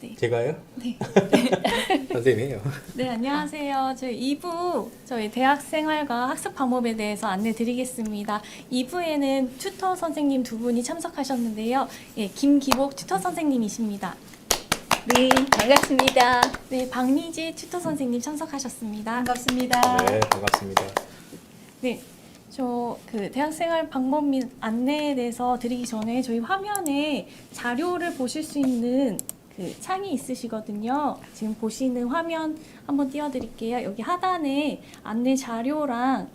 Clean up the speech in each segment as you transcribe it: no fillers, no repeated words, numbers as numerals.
네. 제가요? 네. 선생님이에요. 네, 안녕하세요. 저희 2부 저희 대학 생활과 학습 방법에 대해서 안내 드리겠습니다. 2부에는 튜터 선생님 두 분이 참석하셨는데요. 예, 김기복 튜터 선생님이십니다. 네, 반갑습니다. 네, 박미지 튜터 선생님 참석하셨습니다. 반갑습니다. 네, 반갑습니다. 네, 저 그 대학생활 방법 및 안내에 대해서 드리기 전에 저희 화면에 자료를 보실 수 있는 그 창이 있으시거든요. 지금 보시는 화면 한번 띄워드릴게요. 여기 하단에 안내 자료랑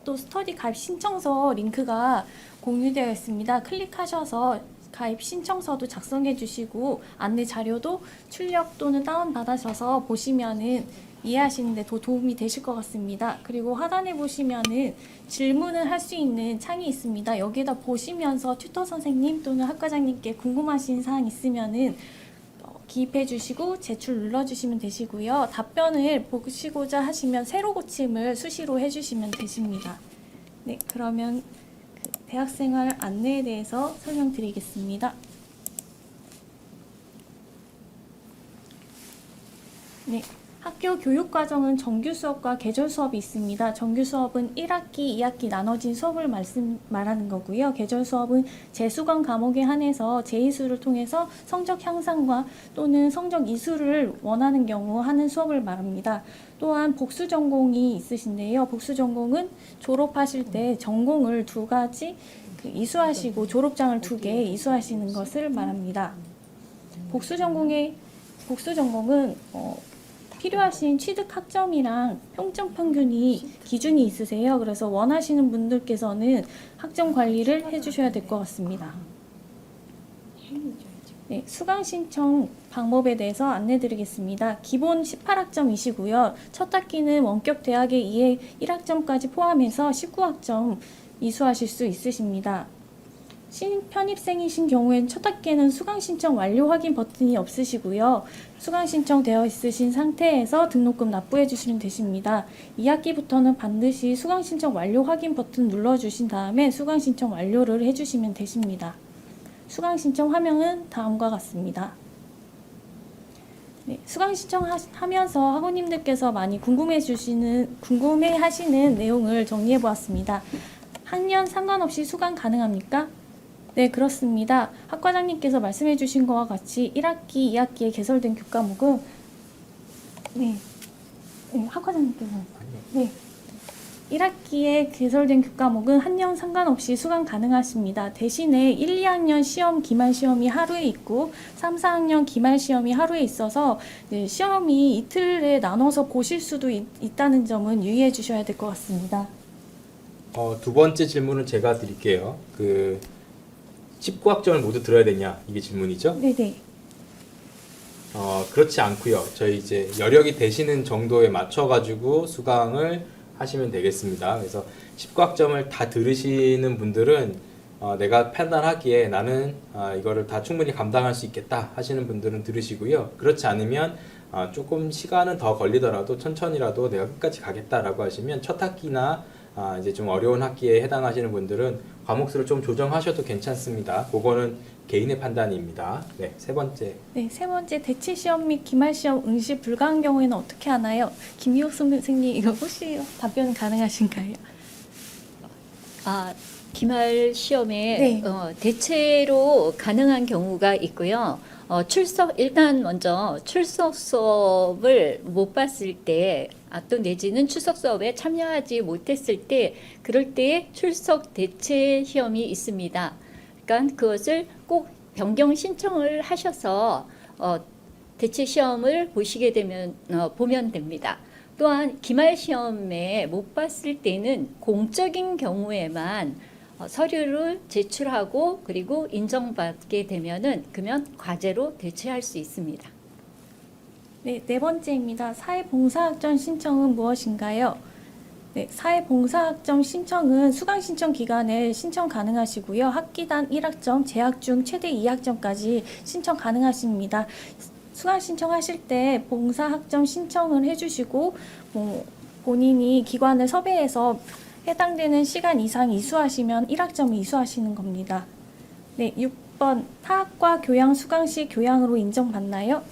또 스터디 가입 신청서 링크가 공유되어 있습니다. 클릭하셔서 가입 신청서도 작성해 주시고 안내 자료도 출력 또는 다운받으셔서 보시면은 이해하시는 데 더 도움이 되실 것 같습니다. 그리고 하단에 보시면은 질문을 할 수 있는 창이 있습니다. 여기다 보시면서 튜터 선생님 또는 학과장님께 궁금하신 사항 있으면은 기입해 주시고 제출 눌러 주시면 되시고요. 답변을 보시고자 하시면 새로 고침을 수시로 해 주시면 되십니다. 네, 그러면 그 대학생활 안내에 대해서 설명드리겠습니다. 네, 학교 교육과정은 정규 수업과 계절 수업이 있습니다. 정규 수업은 1학기, 2학기 나눠진 수업을 말하는 거고요. 계절 수업은 재수강 과목에 한해서 재이수를 통해서 성적 향상과 또는 성적 이수를 원하는 경우 하는 수업을 말합니다. 또한 복수 전공이 있으신데요. 복수 전공은 졸업하실 때 전공을 두 가지 이수하시고 졸업장을 2개 이수하시는 것을 말합니다. 복수 전공은 필요하신 취득 학점이랑 평점 평균이 기준이 있으세요. 그래서 원하시는 분들께서는 학점 관리를 해주셔야 될 것 같습니다. 네, 수강 신청 방법에 대해서 안내드리겠습니다. 기본 18학점이시고요. 첫 학기는 원격 대학에 2회 1학점까지 포함해서 19학점 이수하실 수 있으십니다. 신편입생이신 경우에는 첫 학기에는 수강 신청 완료 확인 버튼이 없으시고요. 수강 신청되어 있으신 상태에서 등록금 납부해 주시면 되십니다. 2학기부터는 반드시 수강 신청 완료 확인 버튼 눌러주신 다음에 수강 신청 완료를 해주시면 되십니다. 수강 신청 화면은 다음과 같습니다. 네, 수강 신청하면서 학우님들께서 많이 궁금해하시는 내용을 정리해 보았습니다. 학년 상관없이 수강 가능합니까? 네, 그렇습니다. 학과장님께서 말씀해 주신 것과 같이 1학기, 2학기에 개설된 교과목은 학과장님께서 네, 1학기에 개설된 교과목은 학년 상관없이 수강 가능하십니다. 대신에 1, 2학년 시험 기말 시험이 하루에 있고 3, 4학년 기말 시험이 하루에 있어서 시험이 이틀에 나눠서 보실 수도 있다는 점은 유의해 주셔야 될 것 같습니다. 두 번째 질문은 제가 드릴게요. 19학점을 모두 들어야 되냐? 이게 질문이죠? 네네. 그렇지 않고요. 저희 이제 여력이 되시는 정도에 맞춰가지고 수강을 하시면 되겠습니다. 그래서 19학점을 다 들으시는 분들은 내가 판단하기에 나는 이거를 다 충분히 감당할 수 있겠다 하시는 분들은 들으시고요. 그렇지 않으면 조금 시간은 더 걸리더라도 천천히라도 내가 끝까지 가겠다라고 하시면 첫 학기나 이제 좀 어려운 학기에 해당하시는 분들은 과목 수를 좀 조정하셔도 괜찮습니다. 그거는 개인의 판단입니다. 네, 세 번째. 네, 세 번째 대체 시험 및 기말 시험 응시 불가한 경우에는 어떻게 하나요? 김미옥 선생님 이거 혹시 답변 가능하신가요? 기말 시험에 네. 대체로 가능한 경우가 있고요. 일단 먼저 출석 수업을 못 봤을 때, 또 내지는 출석 수업에 참여하지 못했을 때, 그럴 때 출석 대체 시험이 있습니다. 그러니까 그것을 꼭 변경 신청을 하셔서 대체 시험을 보면 됩니다. 또한 기말 시험에 못 봤을 때는 공적인 경우에만 서류를 제출하고 그리고 인정받게 되면은 그러면 과제로 대체할 수 있습니다. 네, 네 번째입니다. 사회봉사학점 신청은 무엇인가요? 네, 사회봉사학점 신청은 수강 신청 기간에 신청 가능하시고요. 학기당 1학점, 재학 중 최대 2학점까지 신청 가능하십니다. 수강 신청하실 때 봉사학점 신청을 해주시고 본인이 기관을 섭외해서 해당되는 시간 이상 이수하시면 1학점을 이수하시는 겁니다. 네, 10번 타학과 교양 수강 시 교양으로 인정받나요?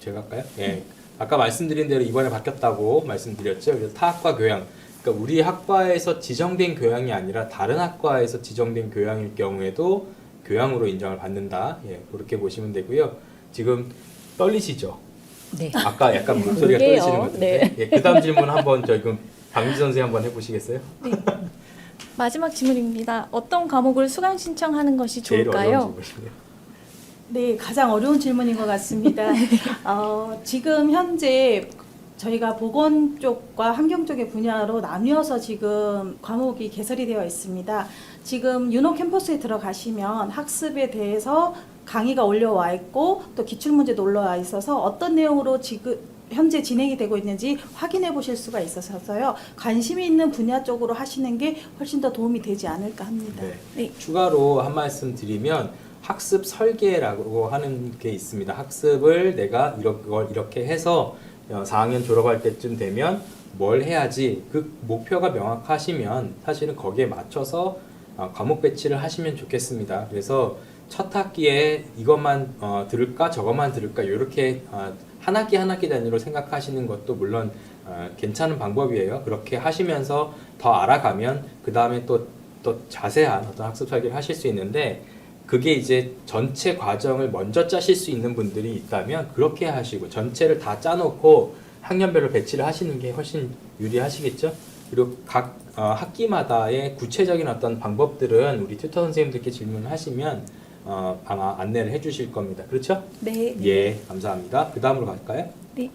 제가 할까요? 예. 아까 말씀드린 대로 이번에 바뀌었다고 말씀드렸죠. 그래서 타학과 교양. 그러니까 우리 학과에서 지정된 교양이 아니라 다른 학과에서 지정된 교양일 경우에도 교양으로 인정을 받는다. 예, 그렇게 보시면 되고요. 지금 떨리시죠? 네. 아까 약간 목소리가 그러게요. 떨리시는 것 같은데. 예, 그다음 질문 한번 저희 그럼 박민지 선생님 한번 해보시겠어요? 마지막 질문입니다. 어떤 과목을 수강 신청하는 것이 제일 어려운 좋을까요? 질문이네요. 네, 가장 어려운 질문인 것 같습니다. 지금 현재 저희가 보건 쪽과 환경 쪽의 분야로 나뉘어서 지금 과목이 개설이 되어 있습니다. 지금 윤호 캠퍼스에 들어가시면 학습에 대해서 강의가 올려와 있고 또 기출문제도 올라와 있어서 어떤 내용으로 지금 현재 진행이 되고 있는지 확인해 보실 수가 있어서요. 관심이 있는 분야 쪽으로 하시는 게 훨씬 더 도움이 되지 않을까 합니다. 네. 네. 추가로 한 말씀 드리면 학습 설계라고 하는 게 있습니다. 학습을 내가 이걸 이렇게 해서 4학년 졸업할 때쯤 되면 뭘 해야지 그 목표가 명확하시면 사실은 거기에 맞춰서 과목 배치를 하시면 좋겠습니다. 그래서 첫 학기에 이것만 들을까 저것만 들을까 이렇게 한 학기 한 학기 단위로 생각하시는 것도 물론 괜찮은 방법이에요. 그렇게 하시면서 더 알아가면 그 다음에 또 자세한 어떤 학습 설계를 하실 수 있는데 그게 이제 전체 과정을 먼저 짜실 수 있는 분들이 있다면 그렇게 하시고 전체를 다 짜놓고 학년별로 배치를 하시는 게 훨씬 유리하시겠죠. 그리고 각 학기마다의 구체적인 어떤 방법들은 우리 튜터 선생님들께 질문하시면 아마 안내를 해주실 겁니다. 그렇죠? 네. 예, 감사합니다. 그 다음으로 갈까요? 네.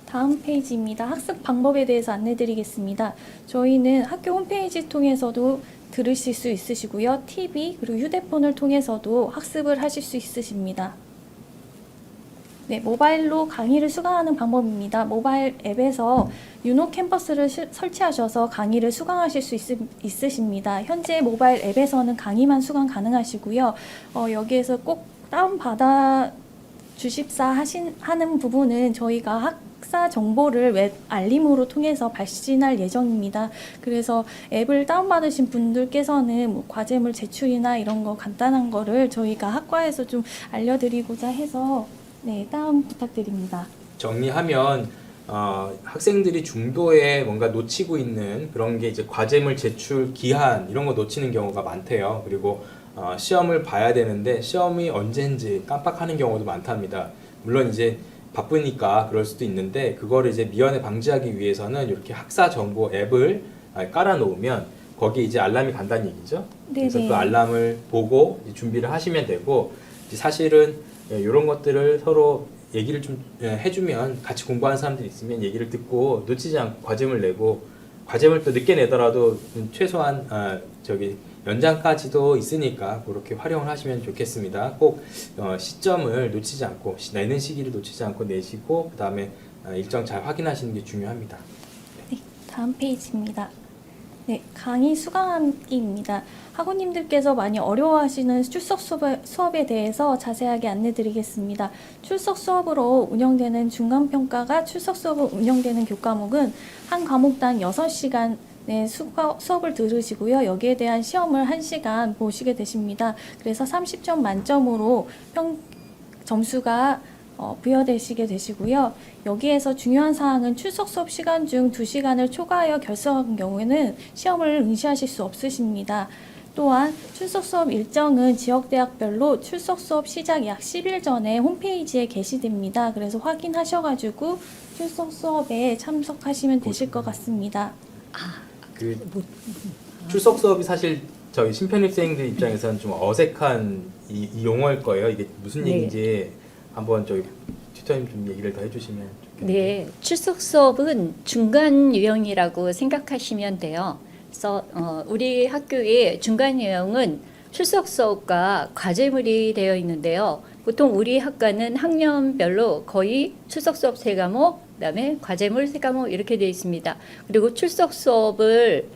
다음 페이지입니다. 학습 방법에 대해서 안내드리겠습니다. 저희는 학교 홈페이지 통해서도 들으실 수 있으시고요. TV 그리고 휴대폰을 통해서도 학습을 하실 수 있으십니다. 네, 모바일로 강의를 수강하는 방법입니다. 모바일 앱에서 윤호 캠퍼스를 설치하셔서 강의를 수강하실 수 있으십니다. 현재 모바일 앱에서는 강의만 수강 가능하시고요. 여기에서 꼭 다운받아 주십사 하는 부분은 저희가 학사 정보를 웹 알림으로 통해서 발신할 예정입니다. 그래서 앱을 다운받으신 분들께서는 뭐 과제물 제출이나 이런 거 간단한 거를 저희가 학과에서 좀 알려드리고자 해서 네, 다운 부탁드립니다. 정리하면 학생들이 중도에 뭔가 놓치고 있는 그런 게 이제 과제물 제출 기한 이런 거 놓치는 경우가 많대요. 그리고 시험을 봐야 되는데 시험이 언제인지 깜빡하는 경우도 많답니다. 물론 이제 바쁘니까 그럴 수도 있는데 그거를 이제 미연에 방지하기 위해서는 이렇게 학사 정보 앱을 깔아 놓으면 거기에 이제 알람이 간다는 얘기죠. 그래서 네네. 그 알람을 보고 이제 준비를 하시면 되고 이제 사실은 이런 것들을 서로 얘기를 좀 해주면 같이 공부하는 사람들이 있으면 얘기를 듣고 놓치지 않고 과제물 내고 과제물 또 늦게 내더라도 최소한 연장까지도 있으니까 그렇게 활용을 하시면 좋겠습니다. 꼭 시점을 놓치지 않고 내는 시기를 놓치지 않고 내시고 그 다음에 일정 잘 확인하시는 게 중요합니다. 네, 다음 페이지입니다. 네, 강의 수강하기입니다. 학우님들께서 많이 어려워하시는 출석 수업에 대해서 자세하게 안내드리겠습니다. 출석 수업으로 운영되는 중간평가가 출석 수업으로 운영되는 교과목은 한 과목당 6시간의 수업을 들으시고요. 여기에 대한 시험을 1시간 보시게 되십니다. 그래서 30점 만점으로 점수가 부여되시게 되시고요. 여기에서 중요한 사항은 출석 수업 시간 중 2시간을 초과하여 결석한 경우에는 시험을 응시하실 수 없으십니다. 또한 출석 수업 일정은 지역대학별로 출석 수업 시작 약 10일 전에 홈페이지에 게시됩니다. 그래서 확인하셔가지고 출석 수업에 참석하시면 되실 것 같습니다. 그 출석 수업이 사실 저희 신편입생들 입장에서는 좀 어색한 이 용어일 거예요. 이게 무슨 네. 얘기인지 한번 저희 튜터님 좀 얘기를 더 해주시면 좋겠네요. 네, 출석 수업은 중간 유형이라고 생각하시면 돼요. 그래서 우리 학교의 중간 유형은 출석 수업과 과제물이 되어 있는데요. 보통 우리 학과는 학년별로 거의 출석 수업 3과목, 그다음에 과제물 3과목 이렇게 되어 있습니다. 그리고 출석 수업을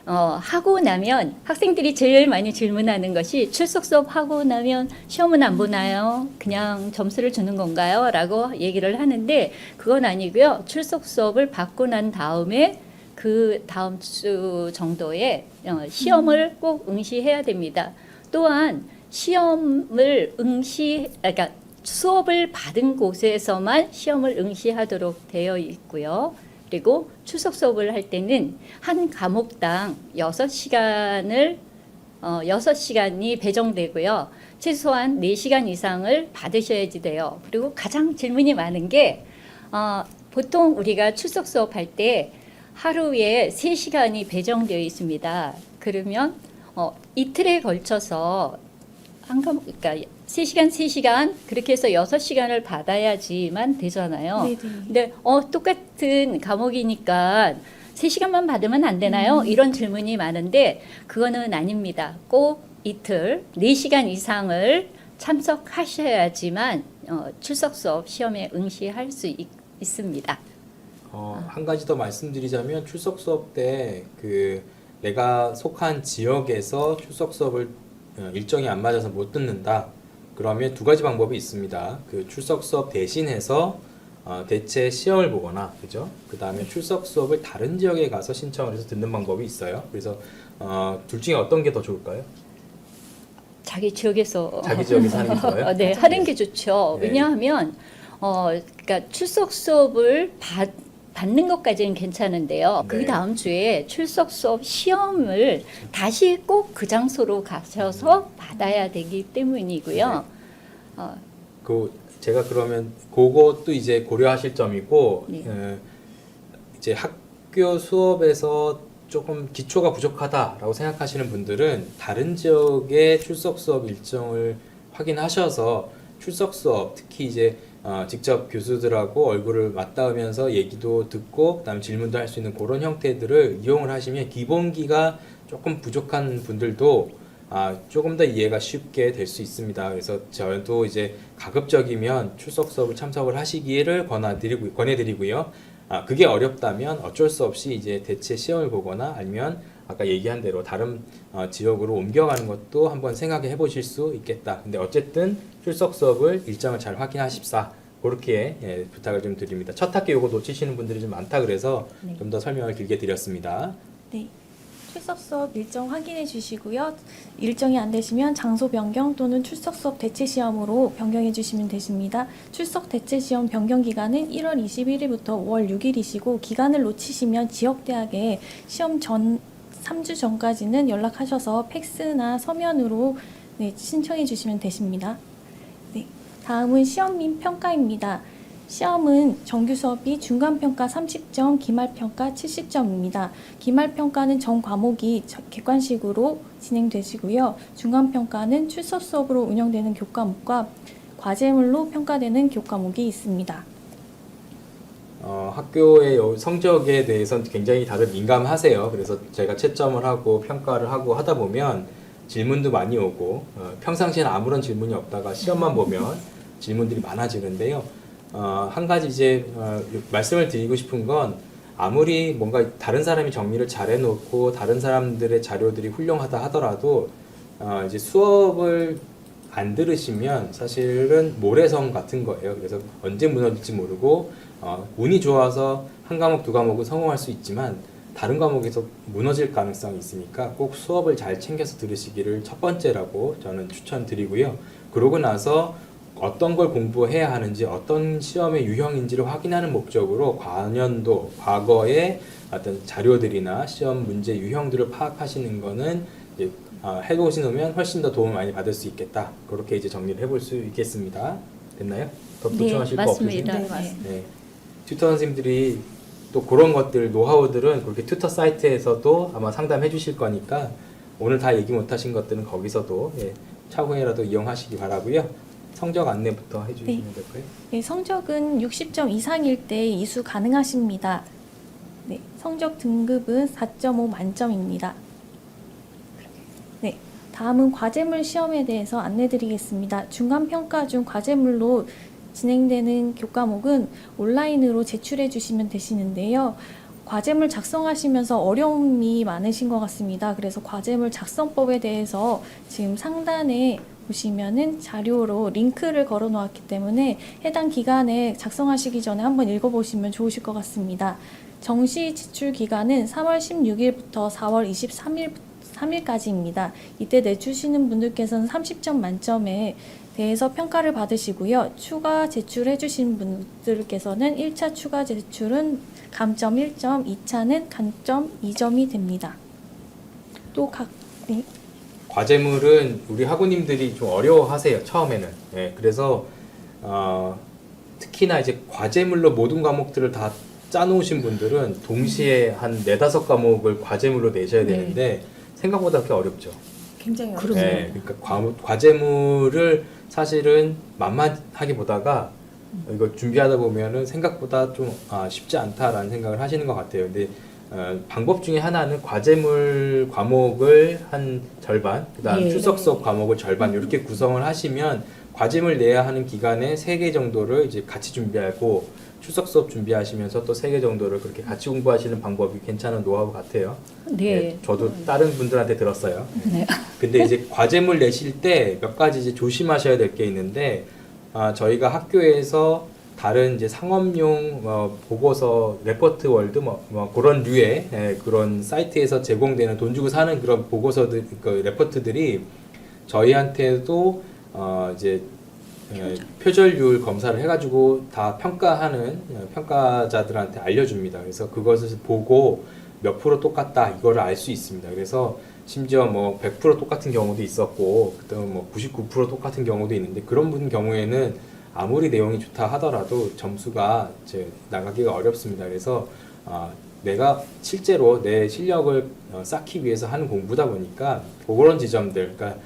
하고 나면 학생들이 제일 많이 질문하는 것이 출석 수업 하고 나면 시험은 안 보나요? 그냥 점수를 주는 건가요? 라고 얘기를 하는데 그건 아니고요. 출석 수업을 받고 난 다음에 그 다음 주 정도에 시험을 꼭 응시해야 됩니다. 또한 시험을 그러니까 수업을 받은 곳에서만 시험을 응시하도록 되어 있고요. 그리고 출석 수업을 할 때는 한 과목당 6시간이 배정되고요. 최소한 4시간 이상을 받으셔야지 돼요. 그리고 가장 질문이 많은 게 보통 우리가 출석 수업할 때 하루에 3시간이 배정되어 있습니다. 그러면 이틀에 걸쳐서 그러니까 3시간 그렇게 해서 6시간을 받아야지만 되잖아요. 네네. 근데 똑같은 과목이니까 3시간만 받으면 안 되나요? 이런 질문이 많은데 그거는 아닙니다. 꼭 이틀 4시간 이상을 참석하셔야지만 출석 수업 시험에 응시할 수 있습니다. 한 가지 더 말씀드리자면 출석 수업 때 그 내가 속한 지역에서 출석 수업을 일정이 안 맞아서 못 듣는다. 그러면 두 가지 방법이 있습니다. 그 출석 수업 대신해서 대체 시험을 보거나, 그죠? 그 다음에 출석 수업을 다른 지역에 가서 신청을 해서 듣는 방법이 있어요. 그래서 둘 중에 어떤 게 더 좋을까요? 자기 지역에서 자기 지역에서 하는 게 좋아요? 네, 하는 게 좋죠. 네. 왜냐하면 그러니까 출석 수업을 받는 것까지는 괜찮은데요. 네. 그 다음 주에 출석 수업 시험을 다시 꼭 그 장소로 가셔서 받아야 되기 때문이고요. 제가 그러면 그것도 이제 고려하실 점이고, 네. 이제 학교 수업에서 조금 기초가 부족하다라고 생각하시는 분들은 다른 지역의 출석 수업 일정을 확인하셔서 출석 수업, 특히 이제 직접 교수들하고 얼굴을 맞닿으면서 얘기도 듣고 그다음에 질문도 할 수 있는 그런 형태들을 이용을 하시면 기본기가 조금 부족한 분들도 조금 더 이해가 쉽게 될 수 있습니다. 그래서 저도 이제 가급적이면 출석 수업을 참석을 하시기를 권해드리고요. 그게 어렵다면 어쩔 수 없이 이제 대체 시험을 보거나 아니면 아까 얘기한 대로 다른 지역으로 옮겨가는 것도 한번 생각해 보실 수 있겠다. 근데 어쨌든 출석 수업을 일정을 잘 확인하십사. 그렇게 부탁을 좀 드립니다. 첫 학기 요거 놓치시는 분들이 좀 많다 그래서 네. 좀 더 설명을 길게 드렸습니다. 네. 출석 수업 일정 확인해 주시고요. 일정이 안 되시면 장소 변경 또는 출석 수업 대체 시험으로 변경해 주시면 되십니다. 출석 대체 시험 변경 기간은 1월 21일부터 5월 6일이시고 기간을 놓치시면 지역 대학에 시험 전 3주 전까지는 연락하셔서 팩스나 서면으로 신청해 주시면 되십니다. 네. 다음은 시험 및 평가입니다. 시험은 정규 수업이 중간평가 30점, 기말평가 70점입니다. 기말평가는 전 과목이 객관식으로 진행되시고요. 중간평가는 출석 수업으로 운영되는 교과목과 과제물로 평가되는 교과목이 있습니다. 학교의 성적에 대해서 굉장히 다들 민감하세요. 그래서 제가 채점을 하고 평가를 하고 하다 보면 질문도 많이 오고 평상시에는 아무런 질문이 없다가 시험만 보면 질문들이 많아지는데요. 한 가지 이제 말씀을 드리고 싶은 건 아무리 뭔가 다른 사람이 정리를 잘 해놓고 다른 사람들의 자료들이 훌륭하다 하더라도 이제 수업을 안 들으시면 사실은 모래성 같은 거예요. 그래서 언제 무너질지 모르고 운이 좋아서 한 과목 두 과목은 성공할 수 있지만 다른 과목에서 무너질 가능성이 있으니까 꼭 수업을 잘 챙겨서 들으시기를 첫 번째라고 저는 추천드리고요. 그러고 나서 어떤 걸 공부해야 하는지 어떤 시험의 유형인지를 확인하는 목적으로 과년도 과거의 어떤 자료들이나 시험 문제 유형들을 파악하시는 거는 이제 해보시면 훨씬 더 도움을 많이 받을 수 있겠다. 그렇게 이제 정리를 해볼 수 있겠습니다. 됐나요? 더 보충하실 거 없으세요? 맞습니다. 네, 맞습니다. 네. 튜터 선생님들이 또 그런 것들 노하우들은 그렇게 튜터 사이트에서도 아마 상담해 주실 거니까 오늘 다 얘기 못 하신 것들은 거기서도 차후에라도 이용하시기 바라고요. 성적 안내부터 해주시면 될까요? 네, 성적은 60점 이상일 때 이수 가능하십니다. 네, 성적 등급은 4.5 만점입니다. 네, 다음은 과제물 시험에 대해서 안내드리겠습니다. 중간평가 중 과제물로 진행되는 교과목은 온라인으로 제출해 주시면 되시는데요. 과제물 작성하시면서 어려움이 많으신 것 같습니다. 그래서 과제물 작성법에 대해서 지금 상단에 보시면은 자료로 링크를 걸어 놓았기 때문에 해당 기간에 작성하시기 전에 한번 읽어보시면 좋으실 것 같습니다. 정시 지출 기간은 3월 16일부터 4월 23일까지입니다. 이때 내주시는 분들께서는 30점 만점에 대해서 평가를 받으시고요. 추가 제출해 주신 분들께서는 1차 추가 제출은 감점 1점, 2차는 감점 2점이 됩니다. 또 네. 과제물은 우리 학우님들이 좀 어려워하세요, 처음에는. 예, 그래서 특히나 이제 과제물로 모든 과목들을 다 짜놓으신 분들은 동시에 한 4-5과목을 과제물로 내셔야 되는데 생각보다 그렇게 어렵죠. 굉장히 그러네요. 어렵습니다. 네, 그러니까 과제물을 사실은 만만하게 보다가 이거 준비하다 보면은 생각보다 좀 쉽지 않다라는 생각을 하시는 것 같아요. 근데 방법 중에 하나는 과제물 과목을 한 절반, 그다음 예. 출석 수업 과목을 절반 이렇게 구성을 하시면 과제물 내야 하는 기간에 3개 정도를 이제 같이 준비하고 출석 수업 준비하시면서 또 3개 정도를 그렇게 같이 공부하시는 방법이 괜찮은 노하우 같아요. 네. 예, 저도 다른 분들한테 들었어요. 네. 근데 이제 과제물 내실 때 몇 가지 이제 조심하셔야 될 게 있는데 저희가 학교에서 다른 이제 상업용 보고서 레포트 월드 뭐 그런 류의 그런 사이트에서 제공되는 돈 주고 사는 그런 보고서들 그 레포트들이 저희한테도 이제 표절률 검사를 해가지고 다 평가하는 평가자들한테 알려줍니다. 그래서 그것을 보고 몇 프로 똑같다 이거를 알 수 있습니다. 그래서 심지어 뭐 100% 똑같은 경우도 있었고 그다음 뭐 99% 똑같은 경우도 있는데 그런 분 경우에는 아무리 내용이 좋다 하더라도 점수가 이제 나가기가 어렵습니다. 그래서 내가 실제로 내 실력을 쌓기 위해서 하는 공부다 보니까 그런 지점들, 그러니까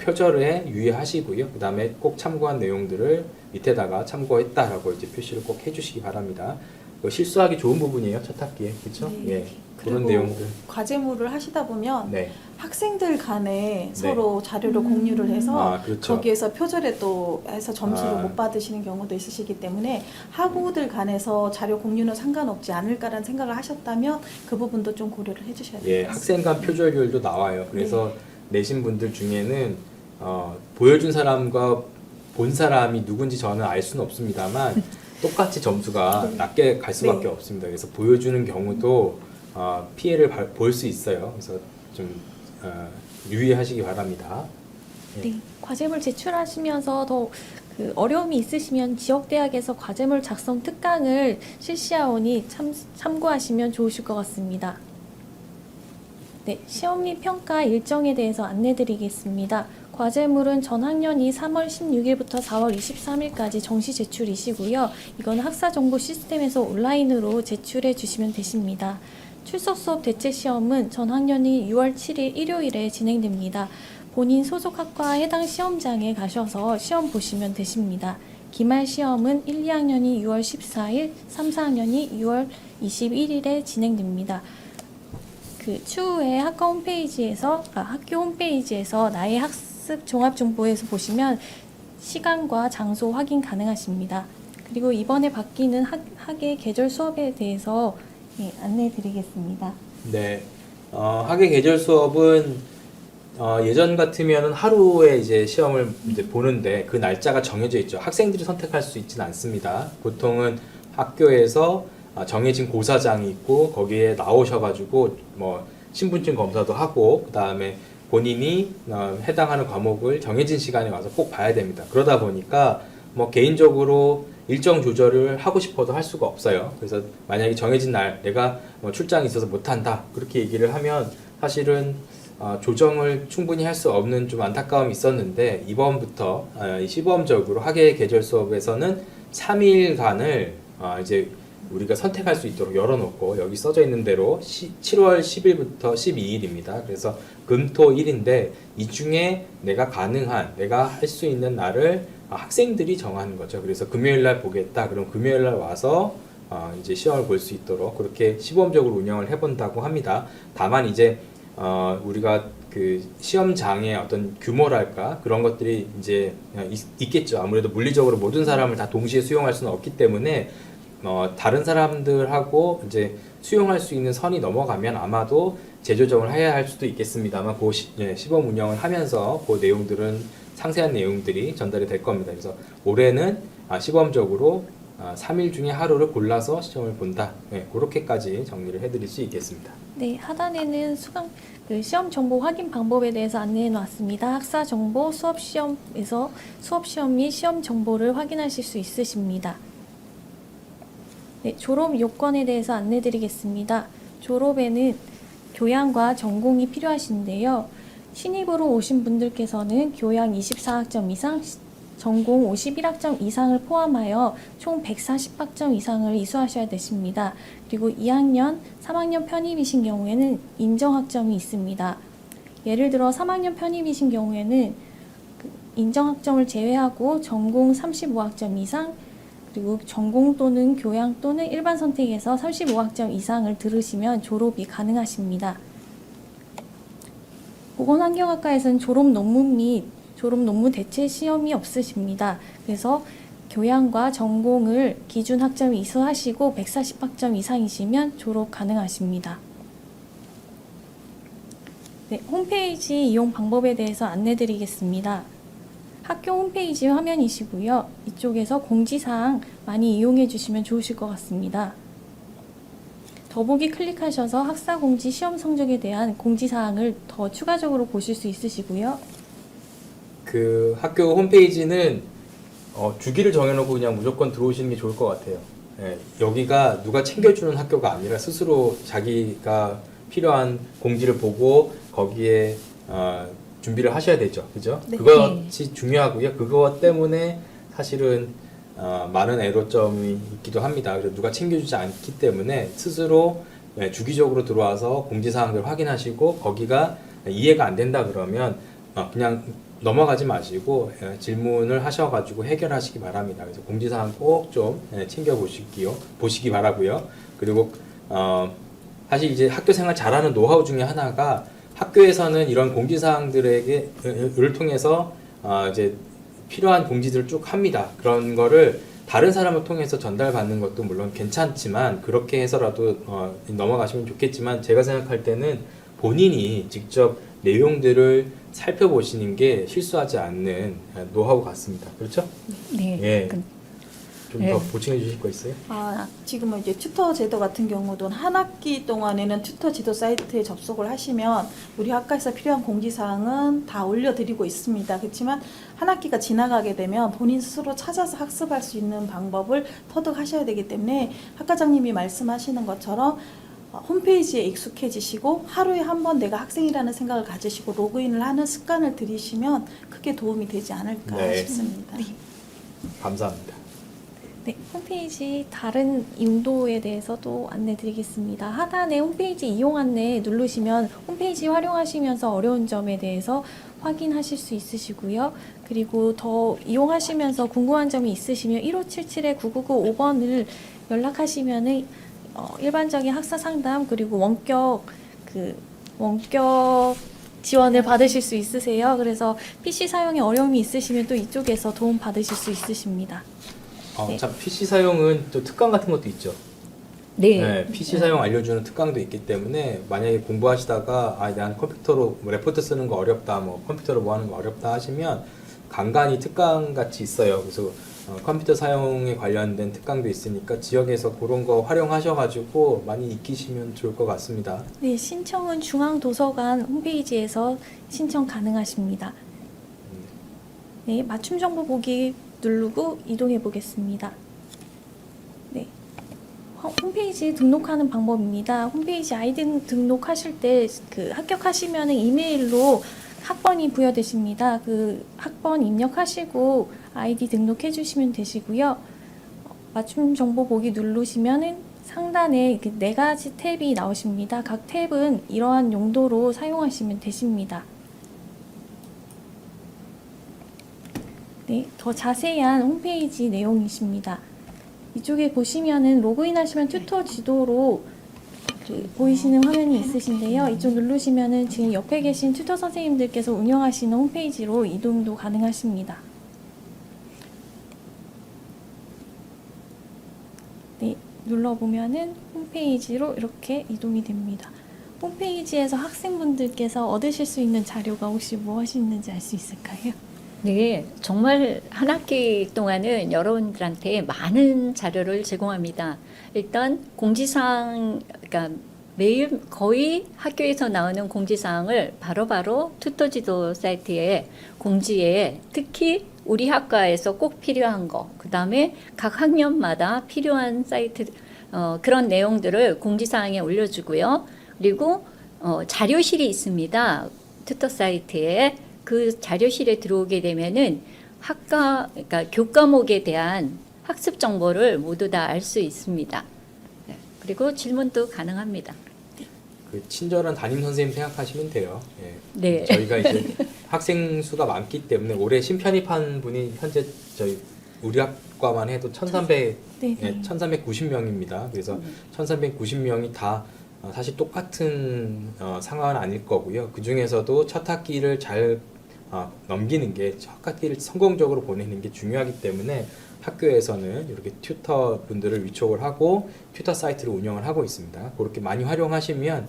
표절에 유의하시고요. 그 다음에 꼭 참고한 내용들을 밑에다가 참고했다라고 이제 표시를 꼭 해주시기 바랍니다. 실수하기 좋은 부분이에요, 첫 학기에, 그렇죠? 네. 예, 그런 그리고 내용들. 과제물을 하시다 보면 네, 학생들 간에 서로 자료를 공유를 해서 그렇죠. 거기에서 표절에 또 해서 점수를 못 받으시는 경우도 있으시기 때문에 학우들 간에서 자료 공유는 상관없지 않을까라는 생각을 하셨다면 그 부분도 좀 고려를 해주셔야 예, 될 것 같습니다. 학생 간 표절률도 나와요. 그래서 내신 분들 중에는 보여준 사람과 본 사람이 누군지 저는 알 수는 없습니다만 똑같이 점수가 낮게 갈 수밖에 없습니다. 그래서 보여주는 경우도 피해를 볼 수 있어요. 그래서 좀 유의하시기 바랍니다. 네, 과제물 제출하시면서 더 그 어려움이 있으시면 지역대학에서 과제물 작성 특강을 실시하오니 참고하시면 좋으실 것 같습니다. 네, 시험 및 평가 일정에 대해서 안내드리겠습니다. 과제물은 전학년이 3월 16일부터 4월 23일까지 정시 제출이시고요. 이건 학사정보 시스템에서 온라인으로 제출해 주시면 되십니다. 출석 수업 대체 시험은 전학년이 6월 7일 일요일에 진행됩니다. 본인 소속 학과 해당 시험장에 가셔서 시험 보시면 되십니다. 기말 시험은 1, 2학년이 6월 14일, 3, 4학년이 6월 21일에 진행됩니다. 그 추후에 학교 홈페이지에서 나의 학습 종합정보에서 보시면 시간과 장소 확인 가능하십니다. 그리고 이번에 바뀌는 학예 계절 수업에 대해서 안내해 드리겠습니다. 네, 학예 계절 수업은 예전 같으면 하루에 이제 시험을 이제 보는데 그 날짜가 정해져 있죠. 학생들이 선택할 수 있지는 않습니다. 보통은 학교에서 정해진 고사장이 있고 거기에 나오셔가지고 뭐 신분증 검사도 하고 그 다음에 본인이 해당하는 과목을 정해진 시간에 와서 꼭 봐야 됩니다. 그러다 보니까 뭐 개인적으로 일정 조절을 하고 싶어도 할 수가 없어요. 그래서 만약에 정해진 날 내가 뭐 출장이 있어서 못한다 그렇게 얘기를 하면 사실은 조정을 충분히 할 수 없는 좀 안타까움이 있었는데 이번부터 시범적으로 학예 계절 수업에서는 3일간을 이제 우리가 선택할 수 있도록 열어놓고 여기 써져 있는 대로 7월 10일부터 12일입니다. 그래서 금토일인데 이 중에 내가 할 수 있는 날을 학생들이 정하는 거죠. 그래서 금요일 날 보겠다. 그럼 금요일 날 와서 이제 시험을 볼 수 있도록 그렇게 시범적으로 운영을 해본다고 합니다. 다만 이제 우리가 그 시험장의 어떤 규모랄까 그런 것들이 이제 있겠죠. 아무래도 물리적으로 모든 사람을 다 동시에 수용할 수는 없기 때문에 다른 사람들하고 이제 수용할 수 있는 선이 넘어가면 아마도 재조정을 해야 할 수도 있겠습니다만 그 시범 운영을 하면서 그 내용들은 상세한 내용들이 전달이 될 겁니다. 그래서 올해는 시범적으로 3일 중에 하루를 골라서 시험을 본다. 네, 그렇게까지 정리를 해드릴 수 있겠습니다. 네, 하단에는 시험 정보 확인 방법에 대해서 안내해 놨습니다. 학사 정보, 수업 시험에서 수업 시험 및 시험 정보를 확인하실 수 있으십니다. 네, 졸업 요건에 대해서 안내 드리겠습니다. 졸업에는 교양과 전공이 필요하신데요. 신입으로 오신 분들께서는 교양 24학점 이상, 전공 51학점 이상을 포함하여 총 140학점 이상을 이수하셔야 되십니다. 그리고 2학년, 3학년 편입이신 경우에는 인정학점이 있습니다. 예를 들어 3학년 편입이신 경우에는 인정학점을 제외하고 전공 35학점 이상, 그리고 전공 또는 교양 또는 일반 선택에서 35학점 이상을 들으시면 졸업이 가능하십니다. 보건환경학과에서는 졸업 논문 및 졸업 논문 대체 시험이 없으십니다. 그래서 교양과 전공을 기준 학점 이수하시고 140학점 이상이시면 졸업 가능하십니다. 네, 홈페이지 이용 방법에 대해서 안내 드리겠습니다. 학교 홈페이지 화면이시고요. 이쪽에서 공지사항 많이 이용해 주시면 좋으실 것 같습니다. 더보기 클릭하셔서 학사공지 시험 성적에 대한 공지사항을 더 추가적으로 보실 수 있으시고요. 그 학교 홈페이지는 주기를 정해놓고 그냥 무조건 들어오시는 게 좋을 것 같아요. 예, 여기가 누가 챙겨주는 학교가 아니라 스스로 자기가 필요한 공지를 보고 거기에 준비를 하셔야 되죠. 그죠? 네. 그것이 중요하고요. 그것 때문에 사실은 많은 애로점이 있기도 합니다. 그래서 누가 챙겨주지 않기 때문에 스스로 주기적으로 들어와서 공지사항들 확인하시고 거기가 이해가 안 된다 그러면 그냥 넘어가지 마시고 질문을 하셔가지고 해결하시기 바랍니다. 그래서 공지사항 꼭 좀 챙겨 보시기 바라고요. 그리고 사실 이제 학교 생활 잘하는 노하우 중에 하나가 학교에서는 이런 공지사항들을 통해서 이제 필요한 공지들을 쭉 합니다. 그런 거를 다른 사람을 통해서 전달받는 것도 물론 괜찮지만 그렇게 해서라도 넘어가시면 좋겠지만 제가 생각할 때는 본인이 직접 내용들을 살펴보시는 게 실수하지 않는 노하우 같습니다. 그렇죠? 네. 예. 좀 더 네. 보충해 주실 거 있어요? 지금은 이제 튜터 제도 같은 경우도 한 학기 동안에는 튜터 지도 사이트에 접속을 하시면 우리 학과에서 필요한 공지사항은 다 올려드리고 있습니다. 그렇지만 한 학기가 지나가게 되면 본인 스스로 찾아서 학습할 수 있는 방법을 터득하셔야 되기 때문에 학과장님이 말씀하시는 것처럼 홈페이지에 익숙해지시고 하루에 한 번 내가 학생이라는 생각을 가지시고 로그인을 하는 습관을 들이시면 크게 도움이 되지 않을까 네. 싶습니다. 네. 감사합니다. 네, 홈페이지 다른 용도에 대해서도 안내 드리겠습니다. 하단에 홈페이지 이용 안내 누르시면 홈페이지 활용하시면서 어려운 점에 대해서 확인하실 수 있으시고요. 그리고 더 이용하시면서 궁금한 점이 있으시면 1577-9995번을 연락하시면 일반적인 학사 상담 그리고 원격 지원을 받으실 수 있으세요. 그래서 PC 사용에 어려움이 있으시면 또 이쪽에서 도움 받으실 수 있으십니다. 네. 참 PC 사용은 또 특강 같은 것도 있죠. 네. PC 사용 알려주는 특강도 있기 때문에 만약에 공부하시다가 난 컴퓨터로 레포트 쓰는 거 어렵다, 컴퓨터로 뭐 하는 거 어렵다 하시면 간간히 특강 같이 있어요. 그래서 컴퓨터 사용에 관련된 특강도 있으니까 지역에서 그런 거 활용하셔가지고 많이 익히시면 좋을 것 같습니다. 네, 신청은 중앙도서관 홈페이지에서 신청 가능하십니다. 네, 맞춤 정보 보기 누르고 이동해 보겠습니다. 네, 홈페이지 등록하는 방법입니다. 홈페이지 아이디 등록하실 때 합격하시면 이메일로 학번이 부여되십니다. 그 학번 입력하시고 아이디 등록해 주시면 되시고요. 맞춤 정보 보기 누르시면은 상단에 네 가지 탭이 나오십니다. 각 탭은 이러한 용도로 사용하시면 되십니다. 네, 더 자세한 홈페이지 내용이십니다. 이쪽에 보시면은 로그인 하시면 튜터 지도로 보이시는 화면이 있으신데요. 이쪽 누르시면은 지금 옆에 계신 튜터 선생님들께서 운영하시는 홈페이지로 이동도 가능하십니다. 네, 눌러보면은 홈페이지로 이렇게 이동이 됩니다. 홈페이지에서 학생분들께서 얻으실 수 있는 자료가 혹시 무엇이 있는지 알 수 있을까요? 네, 정말 한 학기 동안은 여러분들한테 많은 자료를 제공합니다. 일단 공지사항, 그러니까 매일 거의 학교에서 나오는 공지사항을 바로바로 튜터지도 사이트에 공지에 특히 우리 학과에서 꼭 필요한 거, 그 다음에 각 학년마다 필요한 사이트 그런 내용들을 공지사항에 올려주고요. 그리고 자료실이 있습니다. 튜터 사이트에. 그 자료실에 들어오게 되면은 그러니까 교과목에 대한 학습 정보를 모두 다 알 수 있습니다. 네, 그리고 질문도 가능합니다. 그 친절한 담임 선생님 생각하시면 돼요. 예. 네. 저희가 이제 학생 수가 많기 때문에 올해 신편입한 분이 현재 우리 학과만 해도 1,390명입니다. 그래서 1,390명이 다 사실 똑같은 상황은 아닐 거고요. 그 중에서도 첫 학기를 잘 넘기는 게, 첫 학기를 성공적으로 보내는 게 중요하기 때문에 학교에서는 이렇게 튜터 분들을 위촉을 하고 튜터 사이트를 운영을 하고 있습니다. 그렇게 많이 활용하시면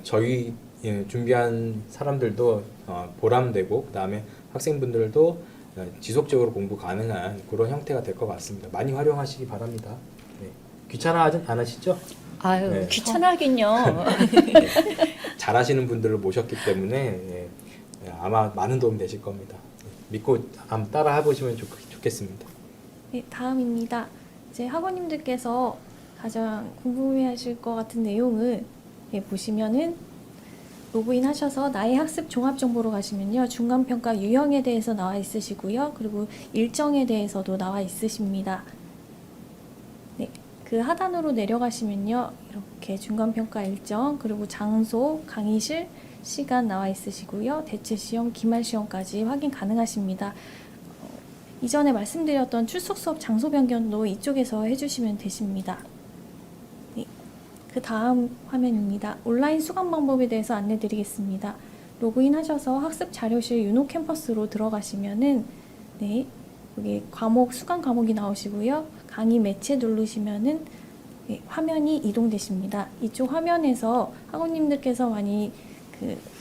저희 준비한 사람들도 보람되고, 그 다음에 학생분들도 지속적으로 공부 가능한 그런 형태가 될 것 같습니다. 많이 활용하시기 바랍니다. 네. 귀찮아 안 하시죠? 아유, 네. 귀찮하긴요. 잘하시는 분들을 모셨기 때문에 아마 많은 도움 되실 겁니다. 믿고 한번 따라 해보시면 좋겠습니다. 네, 다음입니다. 이제 학원님들께서 가장 궁금해하실 것 같은 내용을 보시면은 로그인 하셔서 나의 학습 종합 정보로 가시면요, 중간 평가 유형에 대해서 나와 있으시고요, 그리고 일정에 대해서도 나와 있으십니다. 네, 그 하단으로 내려가시면요, 이렇게 중간 평가 일정, 그리고 장소, 강의실, 시간 나와 있으시고요, 대체 시험, 기말 시험까지 확인 가능하십니다. 이전에 말씀드렸던 출석 수업 장소 변경도 이쪽에서 해주시면 되십니다. 네, 그 다음 화면입니다. 온라인 수강 방법에 대해서 안내드리겠습니다. 로그인 하셔서 학습 자료실 유노 캠퍼스로 들어가시면은 네, 여기 수강 과목이 나오시고요. 강의 매체 누르시면은 네, 화면이 이동되십니다. 이쪽 화면에서 학원님들께서 많이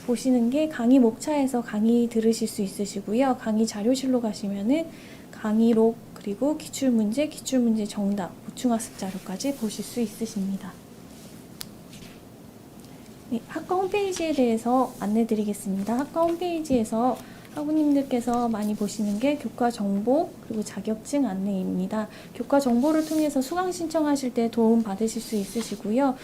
보시는 게 강의 목차에서 강의 들으실 수 있으시고요. 강의 자료실로 가시면은 강의록, 그리고 기출문제, 기출문제 정답, 보충학습 자료까지 보실 수 있으십니다. 네, 학과 홈페이지에 대해서 안내드리겠습니다. 학과 홈페이지에서 학우님들께서 많이 보시는 게 교과 정보, 그리고 자격증 안내입니다. 교과 정보를 통해서 수강 신청하실 때 도움 받으실 수 있으시고요.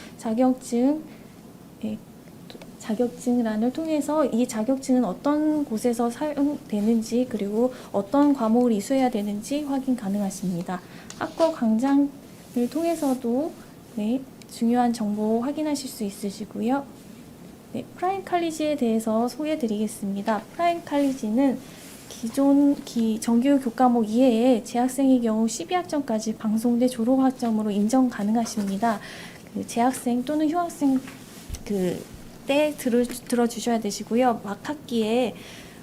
자격증란을 통해서 이 자격증은 어떤 곳에서 사용되는지, 그리고 어떤 과목을 이수해야 되는지 확인 가능하십니다. 학과 강좌를 통해서도 네, 중요한 정보 확인하실 수 있으시고요. 네, 프라임 칼리지에 대해서 소개해드리겠습니다. 프라임 칼리지는 기존 정규 교과목 이외에 재학생의 경우 12학점까지 방송대 졸업학점으로 인정 가능하십니다. 재학생 또는 휴학생 때 들어주셔야 되시고요. 막 학기에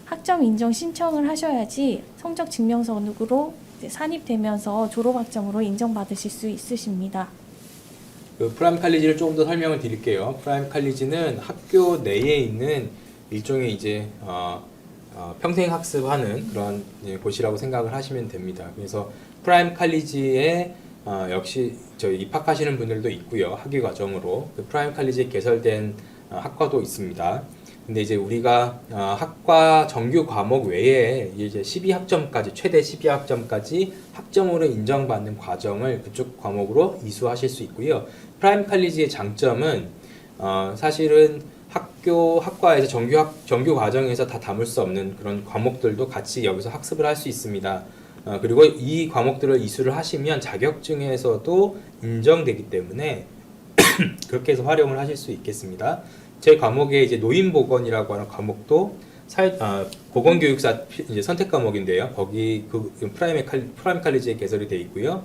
학점 인정 신청을 하셔야지 성적 증명서로 산입되면서 졸업학점으로 인정받으실 수 있으십니다. 그 프라임 칼리지를 조금 더 설명을 드릴게요. 프라임 칼리지는 학교 내에 있는 일종의 이제 평생 학습하는 그런 곳이라고 생각을 하시면 됩니다. 그래서 프라임 칼리지에 역시 저희 입학하시는 분들도 있고요. 학위 과정으로 그 프라임 칼리지에 개설된 학과도 있습니다. 근데 이제 우리가 학과 정규 과목 외에 이제 12학점까지, 최대 12학점까지 학점으로 인정받는 과정을 그쪽 과목으로 이수하실 수 있고요. 프라임 칼리지의 장점은 사실은 학과에서 정규 과정에서 다 담을 수 없는 그런 과목들도 같이 여기서 학습을 할 수 있습니다. 그리고 이 과목들을 이수를 하시면 자격증에서도 인정되기 때문에 그렇게 해서 활용을 하실 수 있겠습니다. 제 과목에 이제 노인보건이라고 하는 과목도 보건교육사 이제 선택 과목인데요. 거기 프라임 칼리지에 개설이 되어 있고요.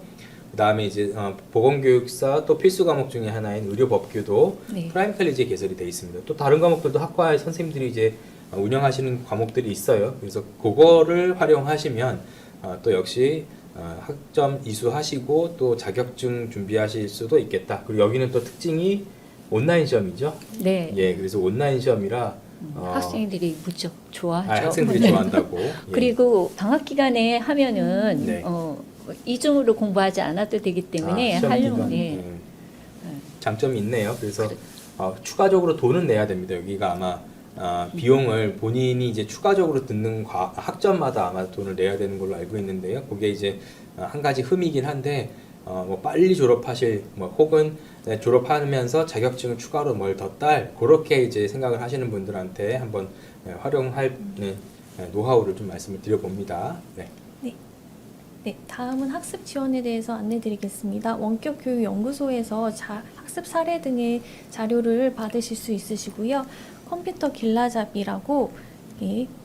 그 다음에 이제 보건교육사 또 필수 과목 중에 하나인 의료법규도 네. 프라임 칼리지에 개설이 되어 있습니다. 또 다른 과목들도 학과의 선생님들이 이제 운영하시는 과목들이 있어요. 그래서 그거를 활용하시면 또 역시 학점 이수하시고 또 자격증 준비하실 수도 있겠다. 그리고 여기는 또 특징이 온라인 시험이죠. 네. 예, 그래서 온라인 시험이라 학생들이 무척 좋아하죠. 학생들이 네. 좋아한다고. 예. 그리고 방학 기간에 하면은 네. 이중으로 공부하지 않아도 되기 때문에 시험 활용 기간, 네. 장점이 있네요. 그래서 추가적으로 돈은 내야 됩니다. 여기가 아마 비용을 본인이 이제 추가적으로 듣는 학점마다 아마 돈을 내야 되는 걸로 알고 있는데요. 그게 이제 한 가지 흠이긴 한데 뭐 빨리 졸업하실 뭐 혹은 졸업하면서 자격증을 추가로 뭘 더 딸 그렇게 이제 생각을 하시는 분들한테 한번 활용할 노하우를 좀 말씀을 드려봅니다. 네. 네, 다음은 학습 지원에 대해서 안내드리겠습니다. 원격교육연구소에서 학습 사례 등의 자료를 받으실 수 있으시고요. 컴퓨터 길라잡이라고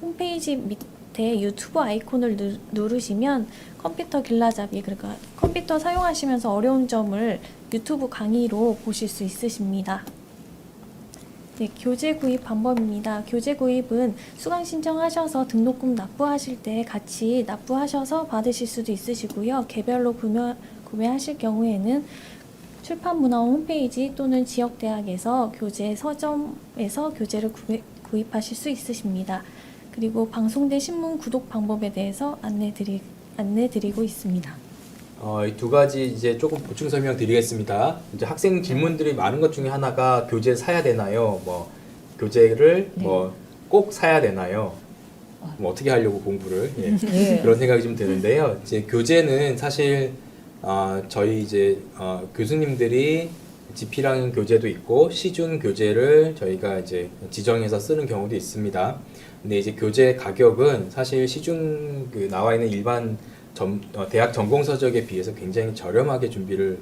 홈페이지 밑에 유튜브 아이콘을 누르시면 컴퓨터 길라잡이, 그러니까 컴퓨터 사용하시면서 어려운 점을 유튜브 강의로 보실 수 있으십니다. 네, 교재 구입 방법입니다. 교재 구입은 수강 신청하셔서 등록금 납부하실 때 같이 납부하셔서 받으실 수도 있으시고요. 개별로 구매하실 경우에는 출판문화원 홈페이지 또는 지역대학에서 교재 서점에서 교재를 구입하실 수 있으십니다. 그리고 방송대 신문 구독 방법에 대해서 안내드리고 있습니다. 이 두 가지 이제 조금 보충 설명 드리겠습니다. 이제 학생 질문들이 많은 것 중에 하나가 교재 사야 되나요? 뭐 교재를 네. 뭐 꼭 사야 되나요? 뭐 어떻게 하려고 공부를 네. 그런 생각이 좀 드는데요. 이제 교재는 사실 저희 이제 교수님들이 집필하는 교재도 있고 시중 교재를 저희가 이제 지정해서 쓰는 경우도 있습니다. 근데 이제 교재 가격은 사실 시중 나와 있는 일반 대학 전공 서적에 비해서 굉장히 저렴하게 준비를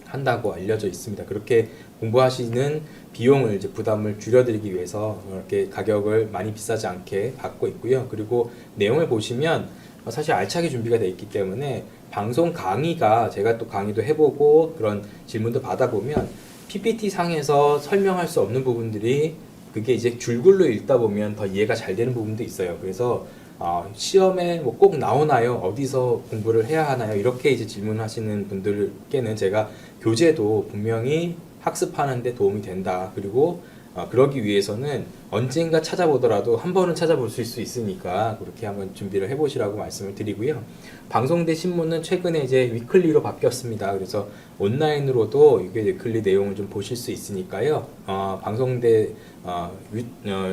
한다고 알려져 있습니다. 그렇게 공부하시는 비용을 이제 부담을 줄여드리기 위해서 이렇게 가격을 많이 비싸지 않게 받고 있고요. 그리고 내용을 보시면 사실 알차게 준비가 되어 있기 때문에 방송 강의가 제가 또 강의도 해보고 그런 질문도 받아보면 PPT 상에서 설명할 수 없는 부분들이 그게 이제 줄글로 읽다 보면 더 이해가 잘 되는 부분도 있어요. 그래서 시험에 뭐 꼭 나오나요? 어디서 공부를 해야 하나요? 이렇게 이제 질문하시는 분들께는 제가 교재도 분명히 학습하는데 도움이 된다. 그리고 그러기 위해서는 언젠가 찾아보더라도 한 번은 찾아볼 수 있으니까 그렇게 한번 준비를 해보시라고 말씀을 드리고요. 방송대 신문은 최근에 이제 위클리로 바뀌었습니다. 그래서 온라인으로도 이게 위클리 내용을 좀 보실 수 있으니까요. 방송대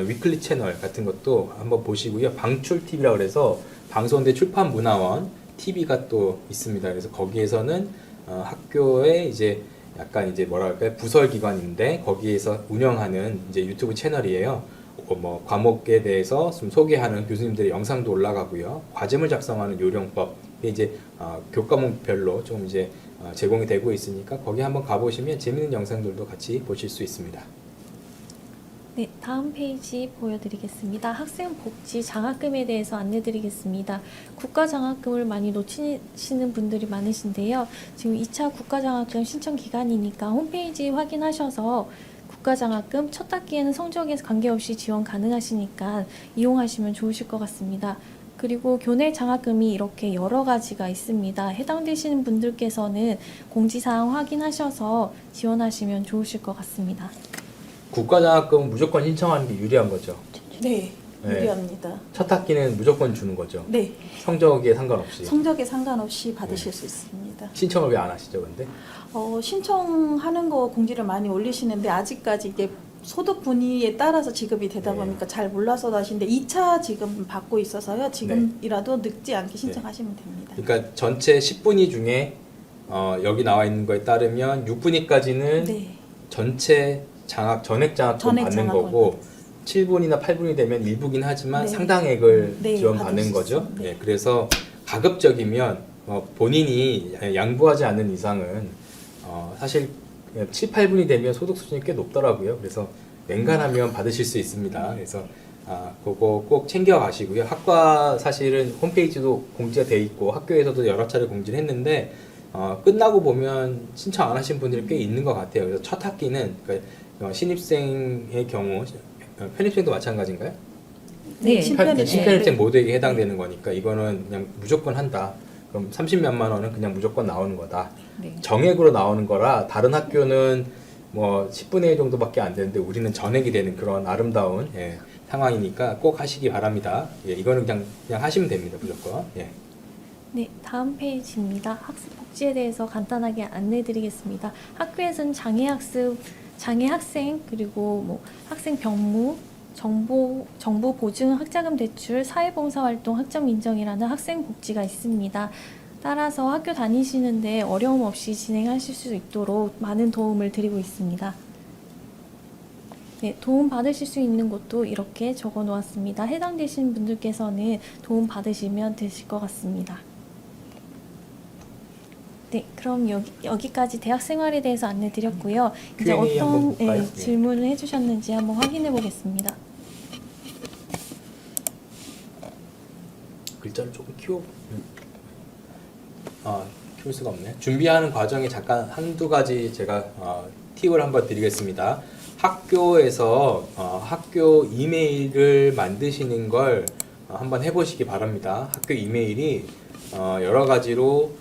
위클리 채널 같은 것도 한번 보시고요. 방출TV라고 해서 방송대 출판문화원 TV가 또 있습니다. 그래서 거기에서는 학교에 이제 약간 이제 뭐랄까요 부설기관인데 거기에서 운영하는 이제 유튜브 채널이에요. 뭐 과목에 대해서 좀 소개하는 교수님들의 영상도 올라가고요. 과제물 작성하는 요령법 이제 교과목별로 좀 이제 제공이 되고 있으니까 거기 한번 가보시면 재밌는 영상들도 같이 보실 수 있습니다. 네, 다음 페이지 보여드리겠습니다. 학생 복지 장학금에 대해서 안내드리겠습니다. 국가 장학금을 많이 놓치시는 분들이 많으신데요. 지금 2차 국가 장학금 신청 기간이니까 홈페이지 확인하셔서 국가 장학금 첫 학기에는 성적에 관계없이 지원 가능하시니까 이용하시면 좋으실 것 같습니다. 그리고 교내 장학금이 이렇게 여러 가지가 있습니다. 해당되시는 분들께서는 공지사항 확인하셔서 지원하시면 좋으실 것 같습니다. 국가장학금은 무조건 신청하는 게 유리한 거죠. 네, 네. 유리합니다. 첫 학기는 무조건 주는 거죠. 네, 성적에 상관없이. 성적에 상관없이 받으실 수 있습니다. 신청을 왜 안 하시죠, 근데? 신청하는 거 공지를 많이 올리시는데 아직까지 이게 소득 분위에 따라서 지급이 되다 네. 보니까 잘 몰라서 하시는데 2차 지금 받고 있어서요. 지금이라도 늦지 않게 신청하시면 됩니다. 그러니까 전체 10분위 중에 여기 나와 있는 거에 따르면 6분위까지는 네. 전체 전액 장학금 전액 받는 장학금 거고 7분이나 8분이 되면 일부긴 하지만 네. 상당액을 네, 지원받는 받을 수 거죠. 있어요. 네. 네, 그래서 가급적이면 본인이 양보하지 않는 이상은 사실 7, 8분이 되면 소득 수준이 꽤 높더라고요. 그래서 웬간하면 받으실 수 있습니다. 그래서 그거 꼭 챙겨 가시고요. 학과 사실은 홈페이지도 공지가 돼 있고 학교에서도 여러 차례 공지를 했는데 끝나고 보면 신청 안 하신 분들이 꽤 있는 것 같아요. 그래서 첫 학기는 그러니까 신입생의 경우 편입생도 마찬가지인가요? 네. 신편입생 모두에게 해당되는 거니까 이거는 그냥 무조건 한다. 그럼 30몇만 원은 그냥 무조건 나오는 거다. 네. 정액으로 나오는 거라 다른 학교는 뭐 10분의 1 정도밖에 안 되는데 우리는 전액이 되는 그런 아름다운 예, 상황이니까 꼭 하시기 바랍니다. 예, 이거는 그냥 하시면 됩니다. 무조건. 예. 네, 다음 페이지입니다. 학습 복지에 대해서 간단하게 안내 드리겠습니다. 학교에서는 장애 학생, 그리고 뭐 학생 병무, 정보 보증 학자금 대출, 사회봉사활동 학점 인정이라는 학생 복지가 있습니다. 따라서 학교 다니시는데 어려움 없이 진행하실 수 있도록 많은 도움을 드리고 있습니다. 네, 도움 받으실 수 있는 곳도 이렇게 적어 놓았습니다. 해당되신 분들께서는 도움 받으시면 되실 것 같습니다. 네, 그럼 여기까지 대학 생활에 대해서 안내 드렸고요. 이제 Q&A 한번 어떤 볼까요? 네. 질문을 해주셨는지 한번 확인해 보겠습니다. 글자를 조금 키울 수가 없네. 준비하는 과정에 잠깐 한두 가지 제가 팁을 한번 드리겠습니다. 학교에서 학교 이메일을 만드시는 걸 한번 해보시기 바랍니다. 학교 이메일이 여러 가지로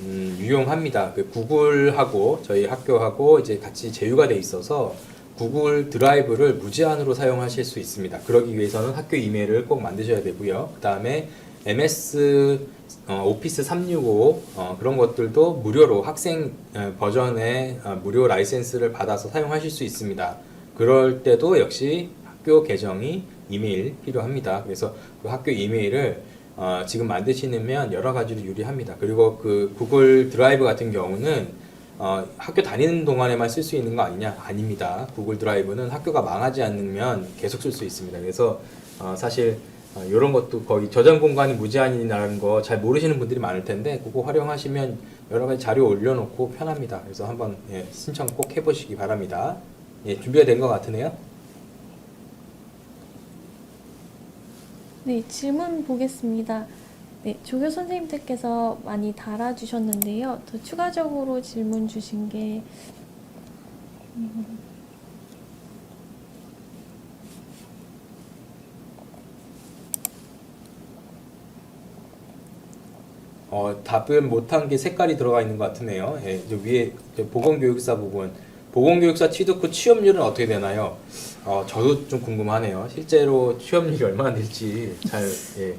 유용합니다. 그 구글하고 저희 학교하고 이제 같이 제휴가 돼 있어서 구글 드라이브를 무제한으로 사용하실 수 있습니다. 그러기 위해서는 학교 이메일을 꼭 만드셔야 되고요. 그 다음에 MS 오피스 365 그런 것들도 무료로 학생 버전의 무료 라이센스를 받아서 사용하실 수 있습니다. 그럴 때도 역시 학교 계정이 이메일 필요합니다. 그래서 그 학교 이메일을 지금 만드시면 여러 가지로 유리합니다. 그리고 그 구글 드라이브 같은 경우는 학교 다니는 동안에만 쓸 수 있는 거 아니냐? 아닙니다. 구글 드라이브는 학교가 망하지 않으면 계속 쓸 수 있습니다. 그래서 사실 이런 것도 거의 저장 공간이 무제한이라는 거 잘 모르시는 분들이 많을 텐데 그거 활용하시면 여러 가지 자료 올려놓고 편합니다. 그래서 한번 신청 꼭 해보시기 바랍니다. 예, 준비가 된 것 같으네요. 네, 질문 보겠습니다. 네, 조교 선생님들께서 많이 달아주셨는데요. 더 추가적으로 질문 주신 게 답은 못한 게 색깔이 들어가 있는 것 같으네요. 예, 저 위에 보건교육사 부분, 보건교육사 취득 후 취업률은 어떻게 되나요? 저도 좀 궁금하네요. 실제로 취업률이 얼마나 될지 잘. 예.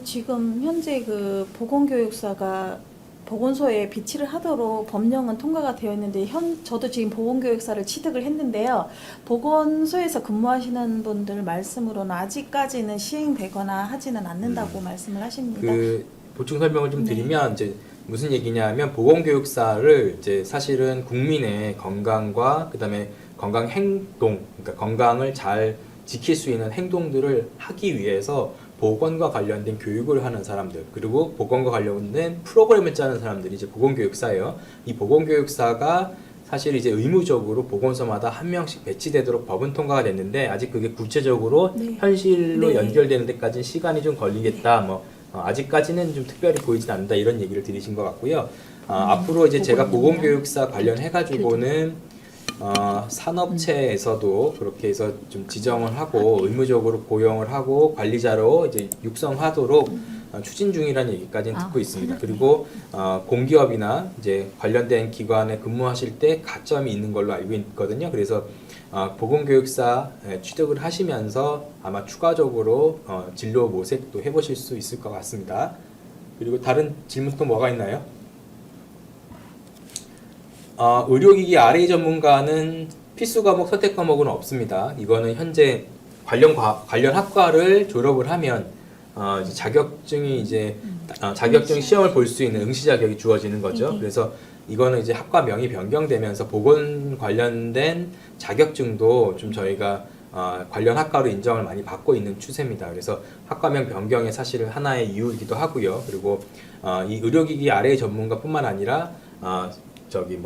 지금 현재 그 보건교육사가 보건소에 비치를 하도록 법령은 통과가 되어 있는데 저도 지금 보건교육사를 취득을 했는데요. 보건소에서 근무하시는 분들 말씀으로는 아직까지는 시행되거나 하지는 않는다고 말씀을 하십니다. 그 보충 설명을 좀 네. 드리면 이제 무슨 얘기냐면 보건교육사를 이제 사실은 국민의 건강과 그다음에 건강 행동, 그러니까 건강을 잘 지킬 수 있는 행동들을 하기 위해서 보건과 관련된 교육을 하는 사람들, 그리고 보건과 관련된 프로그램을 짜는 사람들이 이제 보건교육사예요. 이 보건교육사가 사실 이제 의무적으로 보건소마다 한 명씩 배치되도록 법은 통과가 됐는데 아직 그게 구체적으로 네. 현실로 네. 연결되는 데까지는 시간이 좀 걸리겠다. 뭐 아직까지는 좀 특별히 보이진 않는다 이런 얘기를 드리신 것 같고요. 앞으로 이제 제가 보건교육사 관련해 가지고는 산업체에서도 그렇게 해서 좀 지정을 하고 의무적으로 고용을 하고 관리자로 이제 육성하도록 추진 중이라는 얘기까지는 듣고 있습니다. 그리고 공기업이나 이제 관련된 기관에 근무하실 때 가점이 있는 걸로 알고 있거든요. 그래서 보건교육사 취득을 하시면서 아마 추가적으로 진로 모색도 해보실 수 있을 것 같습니다. 그리고 다른 질문 또 뭐가 있나요? 의료기기 RA 전문가는 필수 과목 선택 과목은 없습니다. 이거는 현재 관련 학과를 졸업을 하면 이제 자격증이 이제 자격증 시험을 볼 수 있는 응시 자격이 주어지는 거죠. 그래서 이거는 이제 학과명이 변경되면서 보건 관련된 자격증도 좀 저희가 관련 학과로 인정을 많이 받고 있는 추세입니다. 그래서 학과명 변경의 사실 하나의 이유이기도 하고요. 그리고 이 의료기기 RA 전문가뿐만 아니라 저기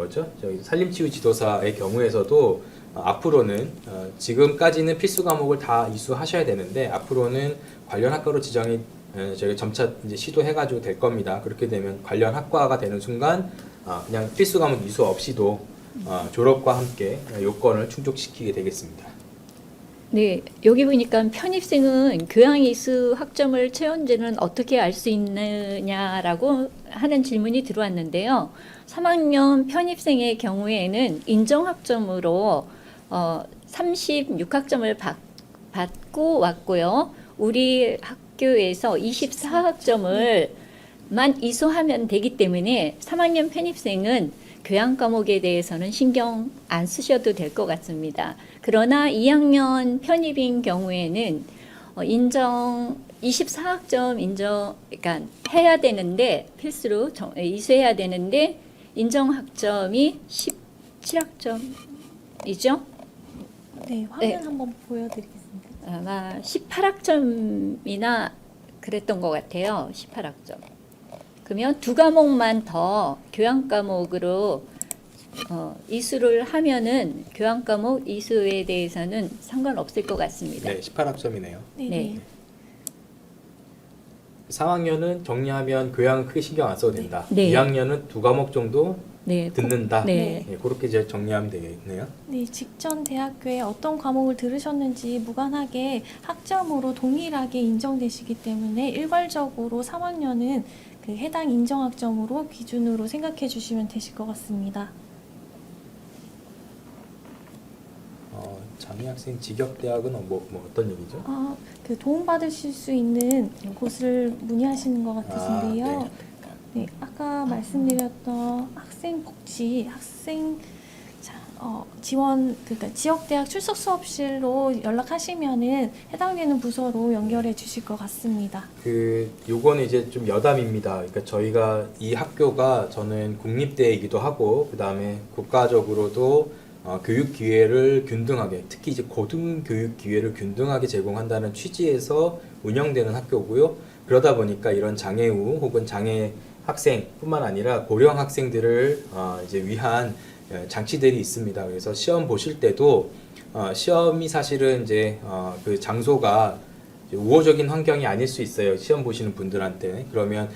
산림치유 지도사의 경우에서도 앞으로는 지금까지는 필수 과목을 다 이수하셔야 되는데 앞으로는 관련 학과로 지정이 저희가 점차 이제 시도해가지고 될 겁니다. 그렇게 되면 관련 학과가 되는 순간 그냥 필수 과목 이수 없이도 졸업과 함께 요건을 충족시키게 되겠습니다. 네, 여기 보니까 편입생은 교양이수 학점을 채운지는 어떻게 알 수 있느냐라고 하는 질문이 들어왔는데요. 3학년 편입생의 경우에는 인정학점으로 36학점을 받고 왔고요. 우리 학교에서 24학점을 만 이수하면 되기 때문에 3학년 편입생은 교양 과목에 대해서는 신경 안 쓰셔도 될 것 같습니다. 그러나 2학년 편입인 경우에는 인정 24학점 인정 그러니까 해야 되는데 필수로 이수해야 되는데 인정 학점이 17학점이죠. 네, 화면 네. 한번 보여드리겠습니다. 아마 18학점이나 그랬던 것 같아요. 18학점. 그러면 두 과목만 더 교양 과목으로 이수를 하면은 교양 과목 이수에 대해서는 상관없을 것 같습니다. 네, 18학점이네요. 네, 네. 네. 3학년은 정리하면 교양 크게 신경 안 써도 된다. 네. 2학년은 두 과목 정도 네, 듣는다. 네. 네, 그렇게 이제 정리하면 되겠네요. 네, 직전 대학교에 어떤 과목을 들으셨는지 무관하게 학점으로 동일하게 인정되시기 때문에 일괄적으로 3학년은 그 해당 인정학점으로 기준으로 생각해 주시면 되실 것 같습니다. 장애학생 직역대학은 뭐 어떤 얘기죠? 그 도움받으실 수 있는 곳을 문의하시는 것 같으신데요. 네, 아까 말씀드렸던 학생 복지, 학생 지원, 그러니까 지역대학 출석 수업실로 연락하시면은 해당되는 부서로 연결해 주실 것 같습니다. 요거는 이제 좀 여담입니다. 그러니까 저희가 이 학교가 저는 국립대이기도 하고 그 다음에 국가적으로도 교육 기회를 균등하게, 특히 이제 고등 교육 기회를 균등하게 제공한다는 취지에서 운영되는 학교고요. 그러다 보니까 이런 장애우 혹은 장애 학생뿐만 아니라 고령 학생들을 이제 위한 장치들이 있습니다. 그래서 시험 보실 때도 시험이 사실은 이제 그 장소가 우호적인 환경이 아닐 수 있어요. 시험 보시는 분들한테. 그러면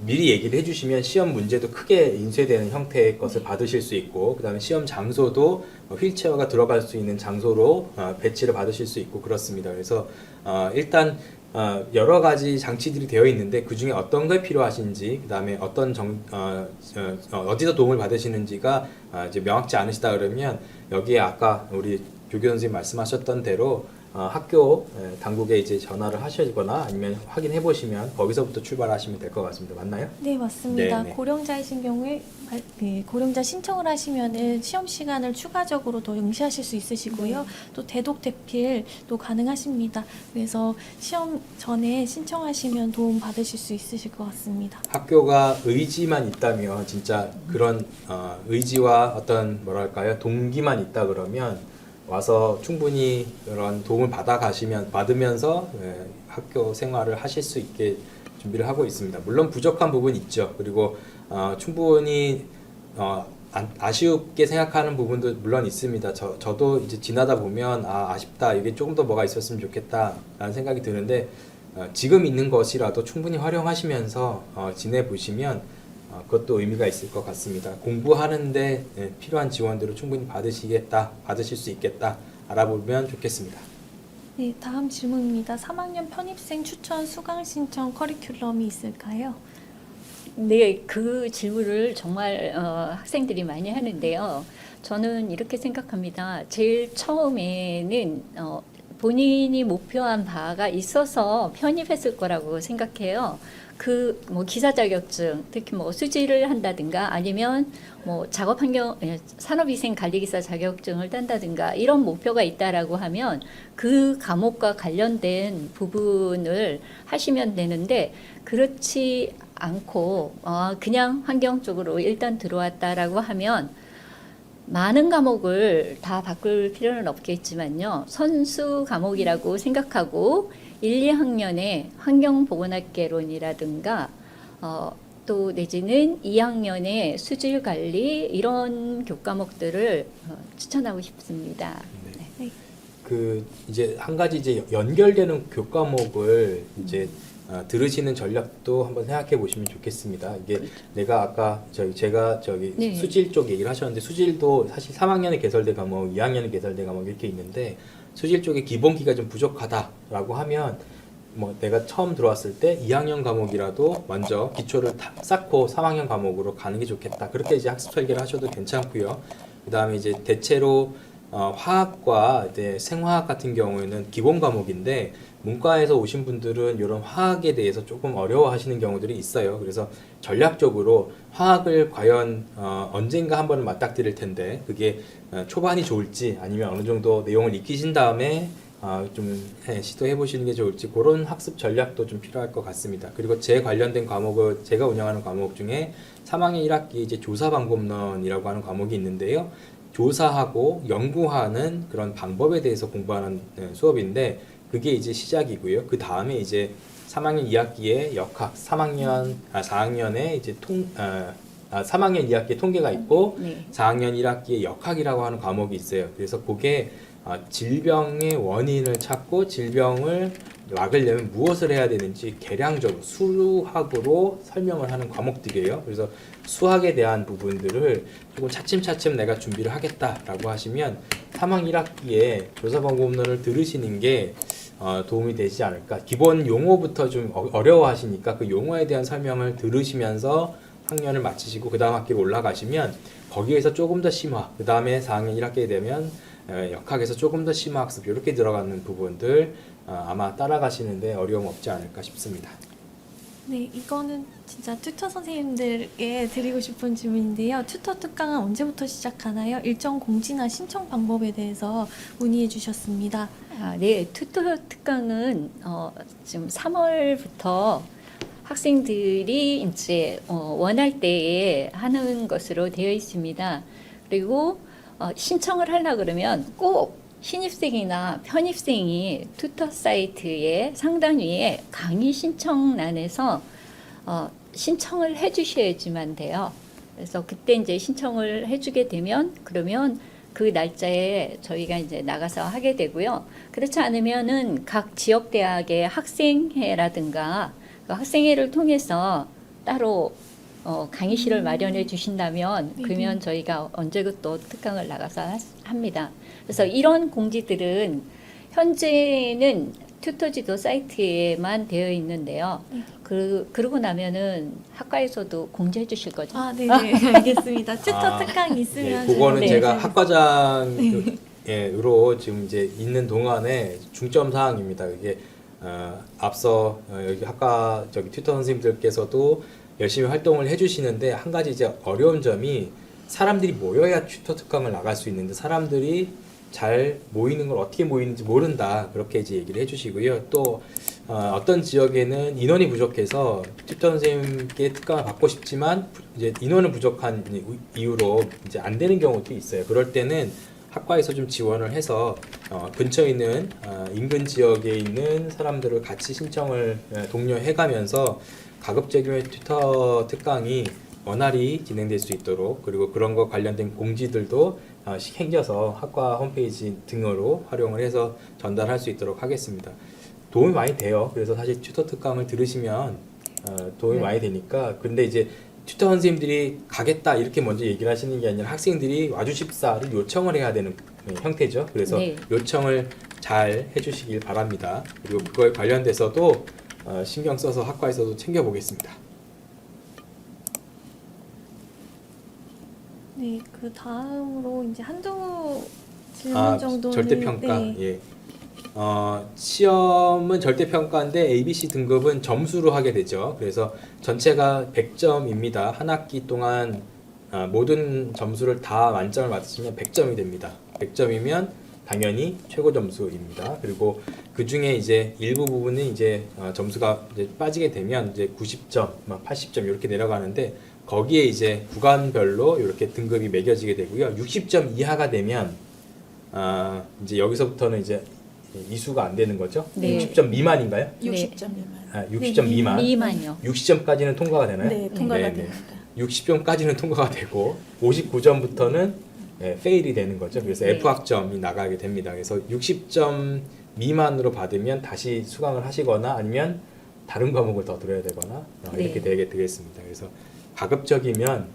미리 얘기를 해주시면 시험 문제도 크게 인쇄되는 형태의 것을 받으실 수 있고, 그 다음에 시험 장소도 휠체어가 들어갈 수 있는 장소로 배치를 받으실 수 있고 그렇습니다. 그래서 일단 여러 가지 장치들이 되어 있는데 그 중에 어떤 게 필요하신지, 그 다음에 어떤 어디서 도움을 받으시는지가 이제 명확치 않으시다 그러면 여기에 아까 우리 조교 선생님 말씀하셨던 대로 학교 당국에 이제 전화를 하시거나 아니면 확인해 보시면 거기서부터 출발하시면 될 것 같습니다. 맞나요? 네, 맞습니다. 네, 네. 고령자이신 경우에 고령자 신청을 하시면은 시험 시간을 추가적으로 더 응시하실 수 있으시고요. 또 대독 대필도 가능하십니다. 그래서 시험 전에 신청하시면 도움 받으실 수 있으실 것 같습니다. 학교가 의지만 있다면, 진짜 그런 의지와 어떤 뭐랄까요 동기만 있다 그러면 와서 충분히 그런 도움을 받으면서 학교 생활을 하실 수 있게 준비를 하고 있습니다. 물론 부족한 부분이 있죠. 그리고 충분히 아쉽게 생각하는 부분도 물론 있습니다. 저도 이제 지나다 보면 아쉽다, 이게 조금 더 뭐가 있었으면 좋겠다라는 생각이 드는데 지금 있는 것이라도 충분히 활용하시면서 지내보시면 그것도 의미가 있을 것 같습니다. 공부하는데 필요한 지원들을 충분히 받으실 수 있겠다 알아보면 좋겠습니다. 네, 다음 질문입니다. 3학년 편입생 추천 수강 신청 커리큘럼이 있을까요? 네, 그 질문을 정말 학생들이 많이 하는데요. 저는 이렇게 생각합니다. 제일 처음에는 본인이 목표한 바가 있어서 편입했을 거라고 생각해요. 뭐 기사 자격증, 특히 뭐 수지를 한다든가 아니면 뭐 작업 환경 산업위생 관리기사 자격증을 딴다든가 이런 목표가 있다라고 하면 그 과목과 관련된 부분을 하시면 되는데, 그렇지 않고 그냥 환경 쪽으로 일단 들어왔다라고 하면 많은 과목을 다 바꿀 필요는 없겠지만요. 선수 과목이라고 생각하고 1, 2학년에 환경보건학개론이라든가 또 내지는 2학년에 수질관리 이런 교과목들을 추천하고 싶습니다. 네. 이제 한 가지 이제 연결되는 교과목을 이제 들으시는 전략도 한번 생각해 보시면 좋겠습니다. 이게 내가 아까 제가 네. 수질 쪽 얘기를 하셨는데 수질도 사실 3학년에 개설된 과목, 2학년에 개설된 과목 이렇게 있는데 수질 쪽에 기본기가 좀 부족하다라고 하면 뭐 내가 처음 들어왔을 때 2학년 과목이라도 먼저 기초를 다 쌓고 3학년 과목으로 가는 게 좋겠다. 그렇게 이제 학습 설계를 하셔도 괜찮고요. 그다음에 이제 대체로 화학과 이제 생화학 같은 경우에는 기본 과목인데 문과에서 오신 분들은 이런 화학에 대해서 조금 어려워하시는 경우들이 있어요. 그래서 전략적으로 화학을 과연 언젠가 한 번은 맞닥뜨릴 텐데 그게 초반이 좋을지 아니면 어느 정도 내용을 익히신 다음에 좀 시도해 보시는 게 좋을지 그런 학습 전략도 좀 필요할 것 같습니다. 그리고 제 관련된 과목을 제가 운영하는 과목 중에 3학년 1학기 이제 조사 방법론이라고 하는 과목이 있는데요. 조사하고 연구하는 그런 방법에 대해서 공부하는 수업인데 그게 이제 시작이고요. 그 다음에 이제 3학년 2학기에 역학, 4학년에 이제 3학년 2학기에 통계가 있고 네. 4학년 1학기에 역학이라고 하는 과목이 있어요. 그래서 그게 질병의 원인을 찾고 질병을 막으려면 무엇을 해야 되는지 계량적으로 수학으로 설명을 하는 과목들이에요. 그래서 수학에 대한 부분들을 조금 차츰차츰 내가 준비를 하겠다라고 하시면 3학년 1학기에 조사방법론을 들으시는 게 도움이 되지 않을까. 기본 용어부터 좀 어려워하시니까 그 용어에 대한 설명을 들으시면서 학년을 마치시고 그 다음 학기로 올라가시면 거기에서 조금 더 심화, 그 다음에 4학년 1학기에 되면 역학에서 조금 더 심화 학습 이렇게 들어가는 부분들 아마 따라가시는데 어려움 없지 않을까 싶습니다. 네, 이거는 진짜 튜터 선생님들께 드리고 싶은 질문인데요. 튜터 특강은 언제부터 시작하나요? 일정 공지나 신청 방법에 대해서 문의해 주셨습니다. 네, 튜터 특강은 지금 3월부터 학생들이 이제 원할 때에 하는 것으로 되어 있습니다. 그리고 신청을 하려 그러면 꼭 신입생이나 편입생이 튜터 사이트의 상단 위에 강의 신청란에서 신청을 해주셔야지만 돼요. 그래서 그때 이제 신청을 해주게 되면 그러면 그 날짜에 저희가 이제 나가서 하게 되고요. 그렇지 않으면은 각 지역 대학의 학생회라든가 그 학생회를 통해서 따로 강의실을 마련해 주신다면 그러면 저희가 언제부터 특강을 나가서 합니다. 그래서 이런 공지들은 현재는 튜터지도 사이트에만 되어 있는데요. 그러고 나면 학과에서도 공지해 주실 거죠? 아, 네, 알겠습니다. 튜터 특강 있으면 네, 그거는 네. 제가 학과장으로 지금 이제 있는 동안에 중점 사항입니다. 이게 앞서 여기 학과 튜터 선생님들께서도 열심히 활동을 해주시는데 한 가지 이제 어려운 점이 사람들이 모여야 튜터 특강을 나갈 수 있는데 사람들이 잘 모이는 걸 어떻게 모이는지 모른다 그렇게 이제 얘기를 해주시고요. 또 어떤 지역에는 인원이 부족해서 튜터 선생님께 특강을 받고 싶지만 이제 인원은 부족한 이유로 이제 안 되는 경우도 있어요. 그럴 때는 학과에서 좀 지원을 해서 근처에 있는 인근 지역에 있는 사람들을 같이 신청을 독려해가면서 가급적이면 튜터 특강이 원활히 진행될 수 있도록 그리고 그런 거 관련된 공지들도 챙겨서 학과 홈페이지 등으로 활용을 해서 전달할 수 있도록 하겠습니다. 도움이 많이 돼요. 그래서 사실 튜터 특강을 들으시면 도움이 많이 되니까 근데 이제 튜터 선생님들이 가겠다 이렇게 먼저 얘기를 하시는 게 아니라 학생들이 와주십사를 요청을 해야 되는 형태죠. 그래서 네. 요청을 잘 해주시길 바랍니다. 그리고 그거에 관련돼서도 신경 써서 학과에서도 챙겨보겠습니다. 네, 그 다음으로 이제 한두 질문 정도는 절대평가. 네. 예. 시험은 절대평가인데 ABC 등급은 점수로 하게 되죠. 그래서 전체가 100점입니다. 한 학기 동안 모든 점수를 다 만점을 맞으시면 100점이 됩니다. 100점이면 당연히 최고 점수입니다. 그리고 그 중에 이제 일부 부분은 이제 점수가 이제 빠지게 되면 이제 90점, 80점 이렇게 내려가는데 거기에 이제 구간별로 이렇게 등급이 매겨지게 되고요. 60점 이하가 되면 이제 여기서부터는 이제 이수가 안 되는 거죠? 네. 60점 미만인가요? 60점 미만. 60점 미만. 미만요. 60점까지는 통과가 되나요? 네, 통과가 네, 네. 됩니다. 60점까지는 통과가 되고 59점부터는 페일이 되는 거죠. 그래서 네. F학점이 나가게 됩니다. 그래서 60점 미만으로 받으면 다시 수강을 하시거나 아니면 다른 과목을 더 들어야 되거나 이렇게 네. 되겠습니다. 그래서 가급적이면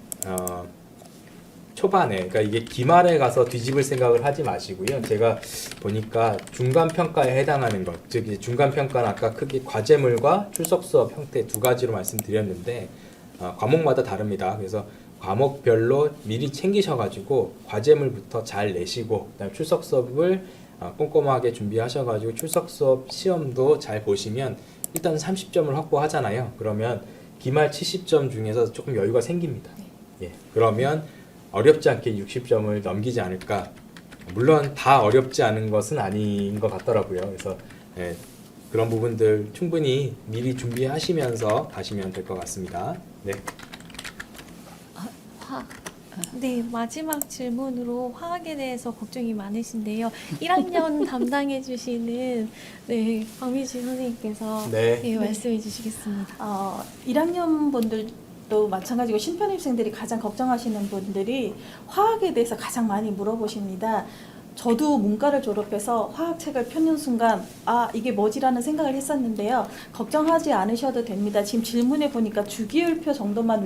초반에, 그러니까 이게 기말에 가서 뒤집을 생각을 하지 마시고요. 제가 보니까 중간 평가에 해당하는 것, 즉 중간 평가는 아까 크게 과제물과 출석 수업 형태 두 가지로 말씀드렸는데 과목마다 다릅니다. 그래서 과목별로 미리 챙기셔가지고 과제물부터 잘 내시고 그다음 출석 수업을 꼼꼼하게 준비하셔가지고 출석 수업 시험도 잘 보시면 일단 30점을 확보하잖아요. 그러면 기말 70점 중에서 조금 여유가 생깁니다. 예, 그러면 어렵지 않게 60점을 넘기지 않을까. 물론 다 어렵지 않은 것은 아닌 것 같더라고요. 그래서 예, 그런 부분들 충분히 미리 준비하시면서 가시면 될 것 같습니다. 네. 네, 마지막 질문으로 화학에 대해서 걱정이 많으신데요. 1학년 담당해 주시는 네, 박미진 선생님께서 네. 네, 말씀해 주시겠습니다. 1학년 분들도 마찬가지고 신편입생들이 가장 걱정하시는 분들이 화학에 대해서 가장 많이 물어보십니다. 저도 문과를 졸업해서 화학책을 펴는 순간 이게 뭐지라는 생각을 했었는데요. 걱정하지 않으셔도 됩니다. 지금 질문에 보니까 주기율표 정도만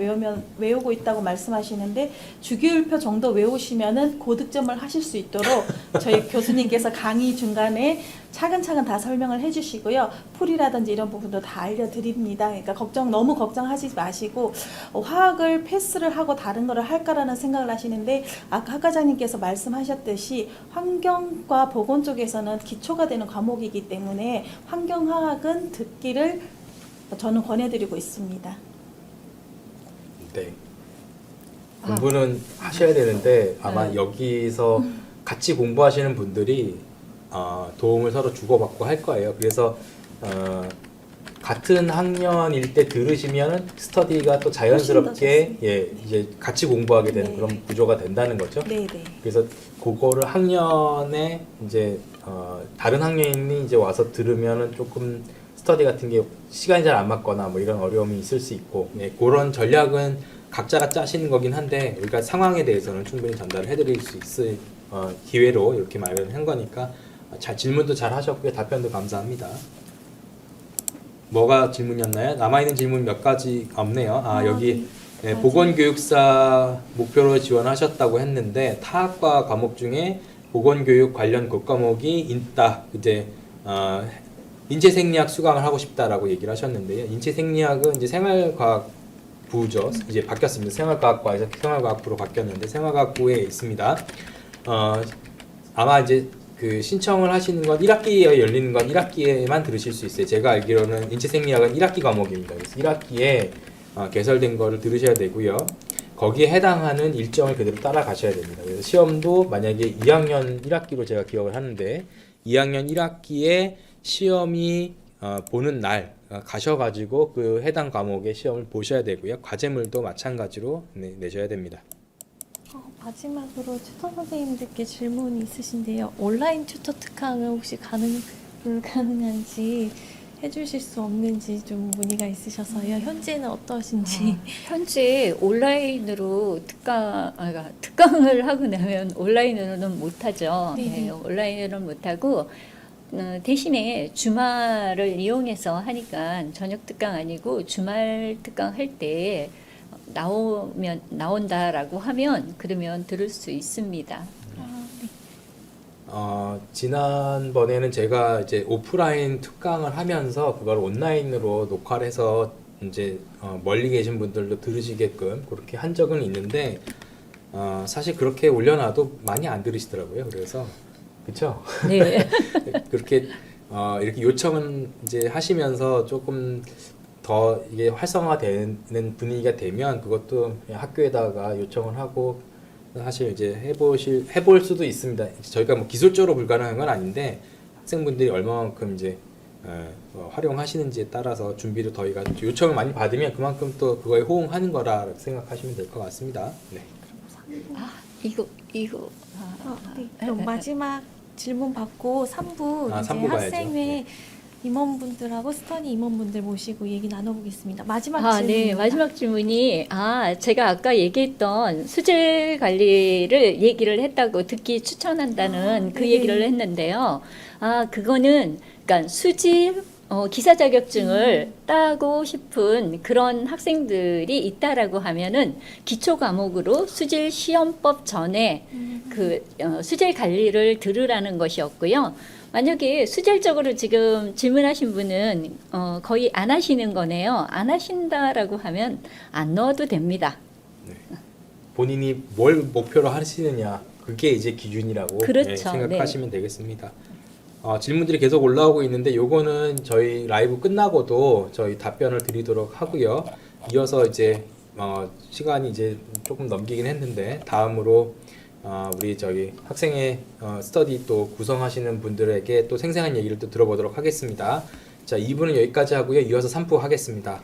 외우고 있다고 말씀하시는데 주기율표 정도 외우시면은 고득점을 하실 수 있도록 저희 교수님께서 강의 중간에 차근차근 다 설명을 해주시고요. 풀이라든지 이런 부분도 다 알려드립니다. 그러니까 너무 걱정하지 마시고 화학을 패스를 하고 다른 거를 할까라는 생각을 하시는데 아까 학 과장님께서 말씀하셨듯이 환경과 보건 쪽에서는 기초가 되는 과목이기 때문에 환경화학은 듣기를 저는 권해드리고 있습니다. 네. 공부는 하셔야 되는데 아마 네. 여기서 같이 공부하시는 분들이 도움을 서로 주고받고 할 거예요. 그래서 같은 학년일 때 들으시면 스터디가 또 자연스럽게 이제 같이 공부하게 되는 네. 그런 구조가 된다는 거죠. 네네. 그래서 그거를 학년에 이제 다른 학년이 이제 와서 들으면은 조금 스터디 같은 게 시간이 잘 안 맞거나 뭐 이런 어려움이 있을 수 있고 그런 전략은 각자가 짜시는 거긴 한데 우리가 상황에 대해서는 충분히 전달을 해드릴 수 있을 기회로 이렇게 마련한 거니까 질문도 잘 하셨고요. 답변도 감사합니다. 뭐가 질문이었나요? 남아있는 질문 몇 가지 없네요. 여기 네. 보건교육사 목표로 지원하셨다고 했는데 타학과 과목 중에 보건교육 관련 과목이 있다. 이제 인체생리학 수강을 하고 싶다라고 얘기를 하셨는데요. 인체생리학은 이제 생활과학부죠. 이제 바뀌었습니다. 생활과학과에서 생활과학부로 바뀌었는데 생활과학부에 있습니다. 아마 이제 그 신청을 하시는 건 1학기에 열리는 건 1학기에만 들으실 수 있어요. 제가 알기로는 인체생리학은 1학기 과목입니다. 그래서 1학기에 개설된 거를 들으셔야 되고요. 거기에 해당하는 일정을 그대로 따라가셔야 됩니다. 그래서 시험도 만약에 2학년 1학기로 제가 기억을 하는데 2학년 1학기에 시험이 보는 날 가셔가지고 그 해당 과목의 시험을 보셔야 되고요. 과제물도 마찬가지로 내셔야 됩니다. 마지막으로 튜터 선생님들께 질문이 있으신데요. 온라인 튜터 특강은 혹시 불가능한지 해주실 수 없는지 좀 문의가 있으셔서요. 현재는 어떠신지. 현재 온라인으로 특강을 하고 나면 온라인으로는 못하죠. 네네. 네, 온라인으로는 못하고 대신에 주말을 이용해서 하니까 저녁 특강 아니고 주말 특강 할 때 나온다라고 하면 그러면 들을 수 있습니다. 네. 지난번에는 제가 이제 오프라인 특강을 하면서 그걸 온라인으로 녹화를 해서 이제 멀리 계신 분들도 들으시게끔 그렇게 한 적은 있는데 사실 그렇게 올려놔도 많이 안 들으시더라고요. 그래서 그렇죠? 네. 그렇게 이렇게 요청은 이제 하시면서 조금 더 이게 활성화되는 분위기가 되면 그것도 학교에다가 요청을 하고 사실 이제 해볼 수도 있습니다. 저희가 뭐 기술적으로 불가능한 건 아닌데 학생분들이 얼마만큼 이제 활용하시는지에 따라서 준비를 저희가 요청을 많이 받으면 그만큼 또 그거에 호응하는 거라 생각하시면 될 것 같습니다. 네. 이거 네. 그럼 마지막 질문 받고 3부 이제 3부 가야죠. 학생회 네. 임원분들하고 스터디 임원분들 모시고 얘기 나눠보겠습니다. 마지막 질문. 네, 마지막 질문이 제가 아까 얘기했던 수질 관리를 얘기를 했다고 듣기 추천한다는 그 네네. 얘기를 했는데요. 그거는 그러니까 수질 기사 자격증을 따고 싶은 그런 학생들이 있다라고 하면은 기초 과목으로 수질 시험법 전에 수질 관리를 들으라는 것이었고요. 만약에 수질적으로 지금 질문하신 분은 거의 안 하시는 거네요. 안 하신다라고 하면 안 넣어도 됩니다. 본인이 뭘 목표로 하시느냐 그게 이제 기준이라고 그렇죠. 생각하시면 되겠습니다. 질문들이 계속 올라오고 있는데 요거는 저희 라이브 끝나고도 저희 답변을 드리도록 하고요. 이어서 이제 시간이 이제 조금 넘기긴 했는데 다음으로 우리 저기 학생의 스터디 또 구성하시는 분들에게 또 생생한 얘기를 또 들어보도록 하겠습니다. 자, 2부는 여기까지 하고요. 이어서 3부 하겠습니다.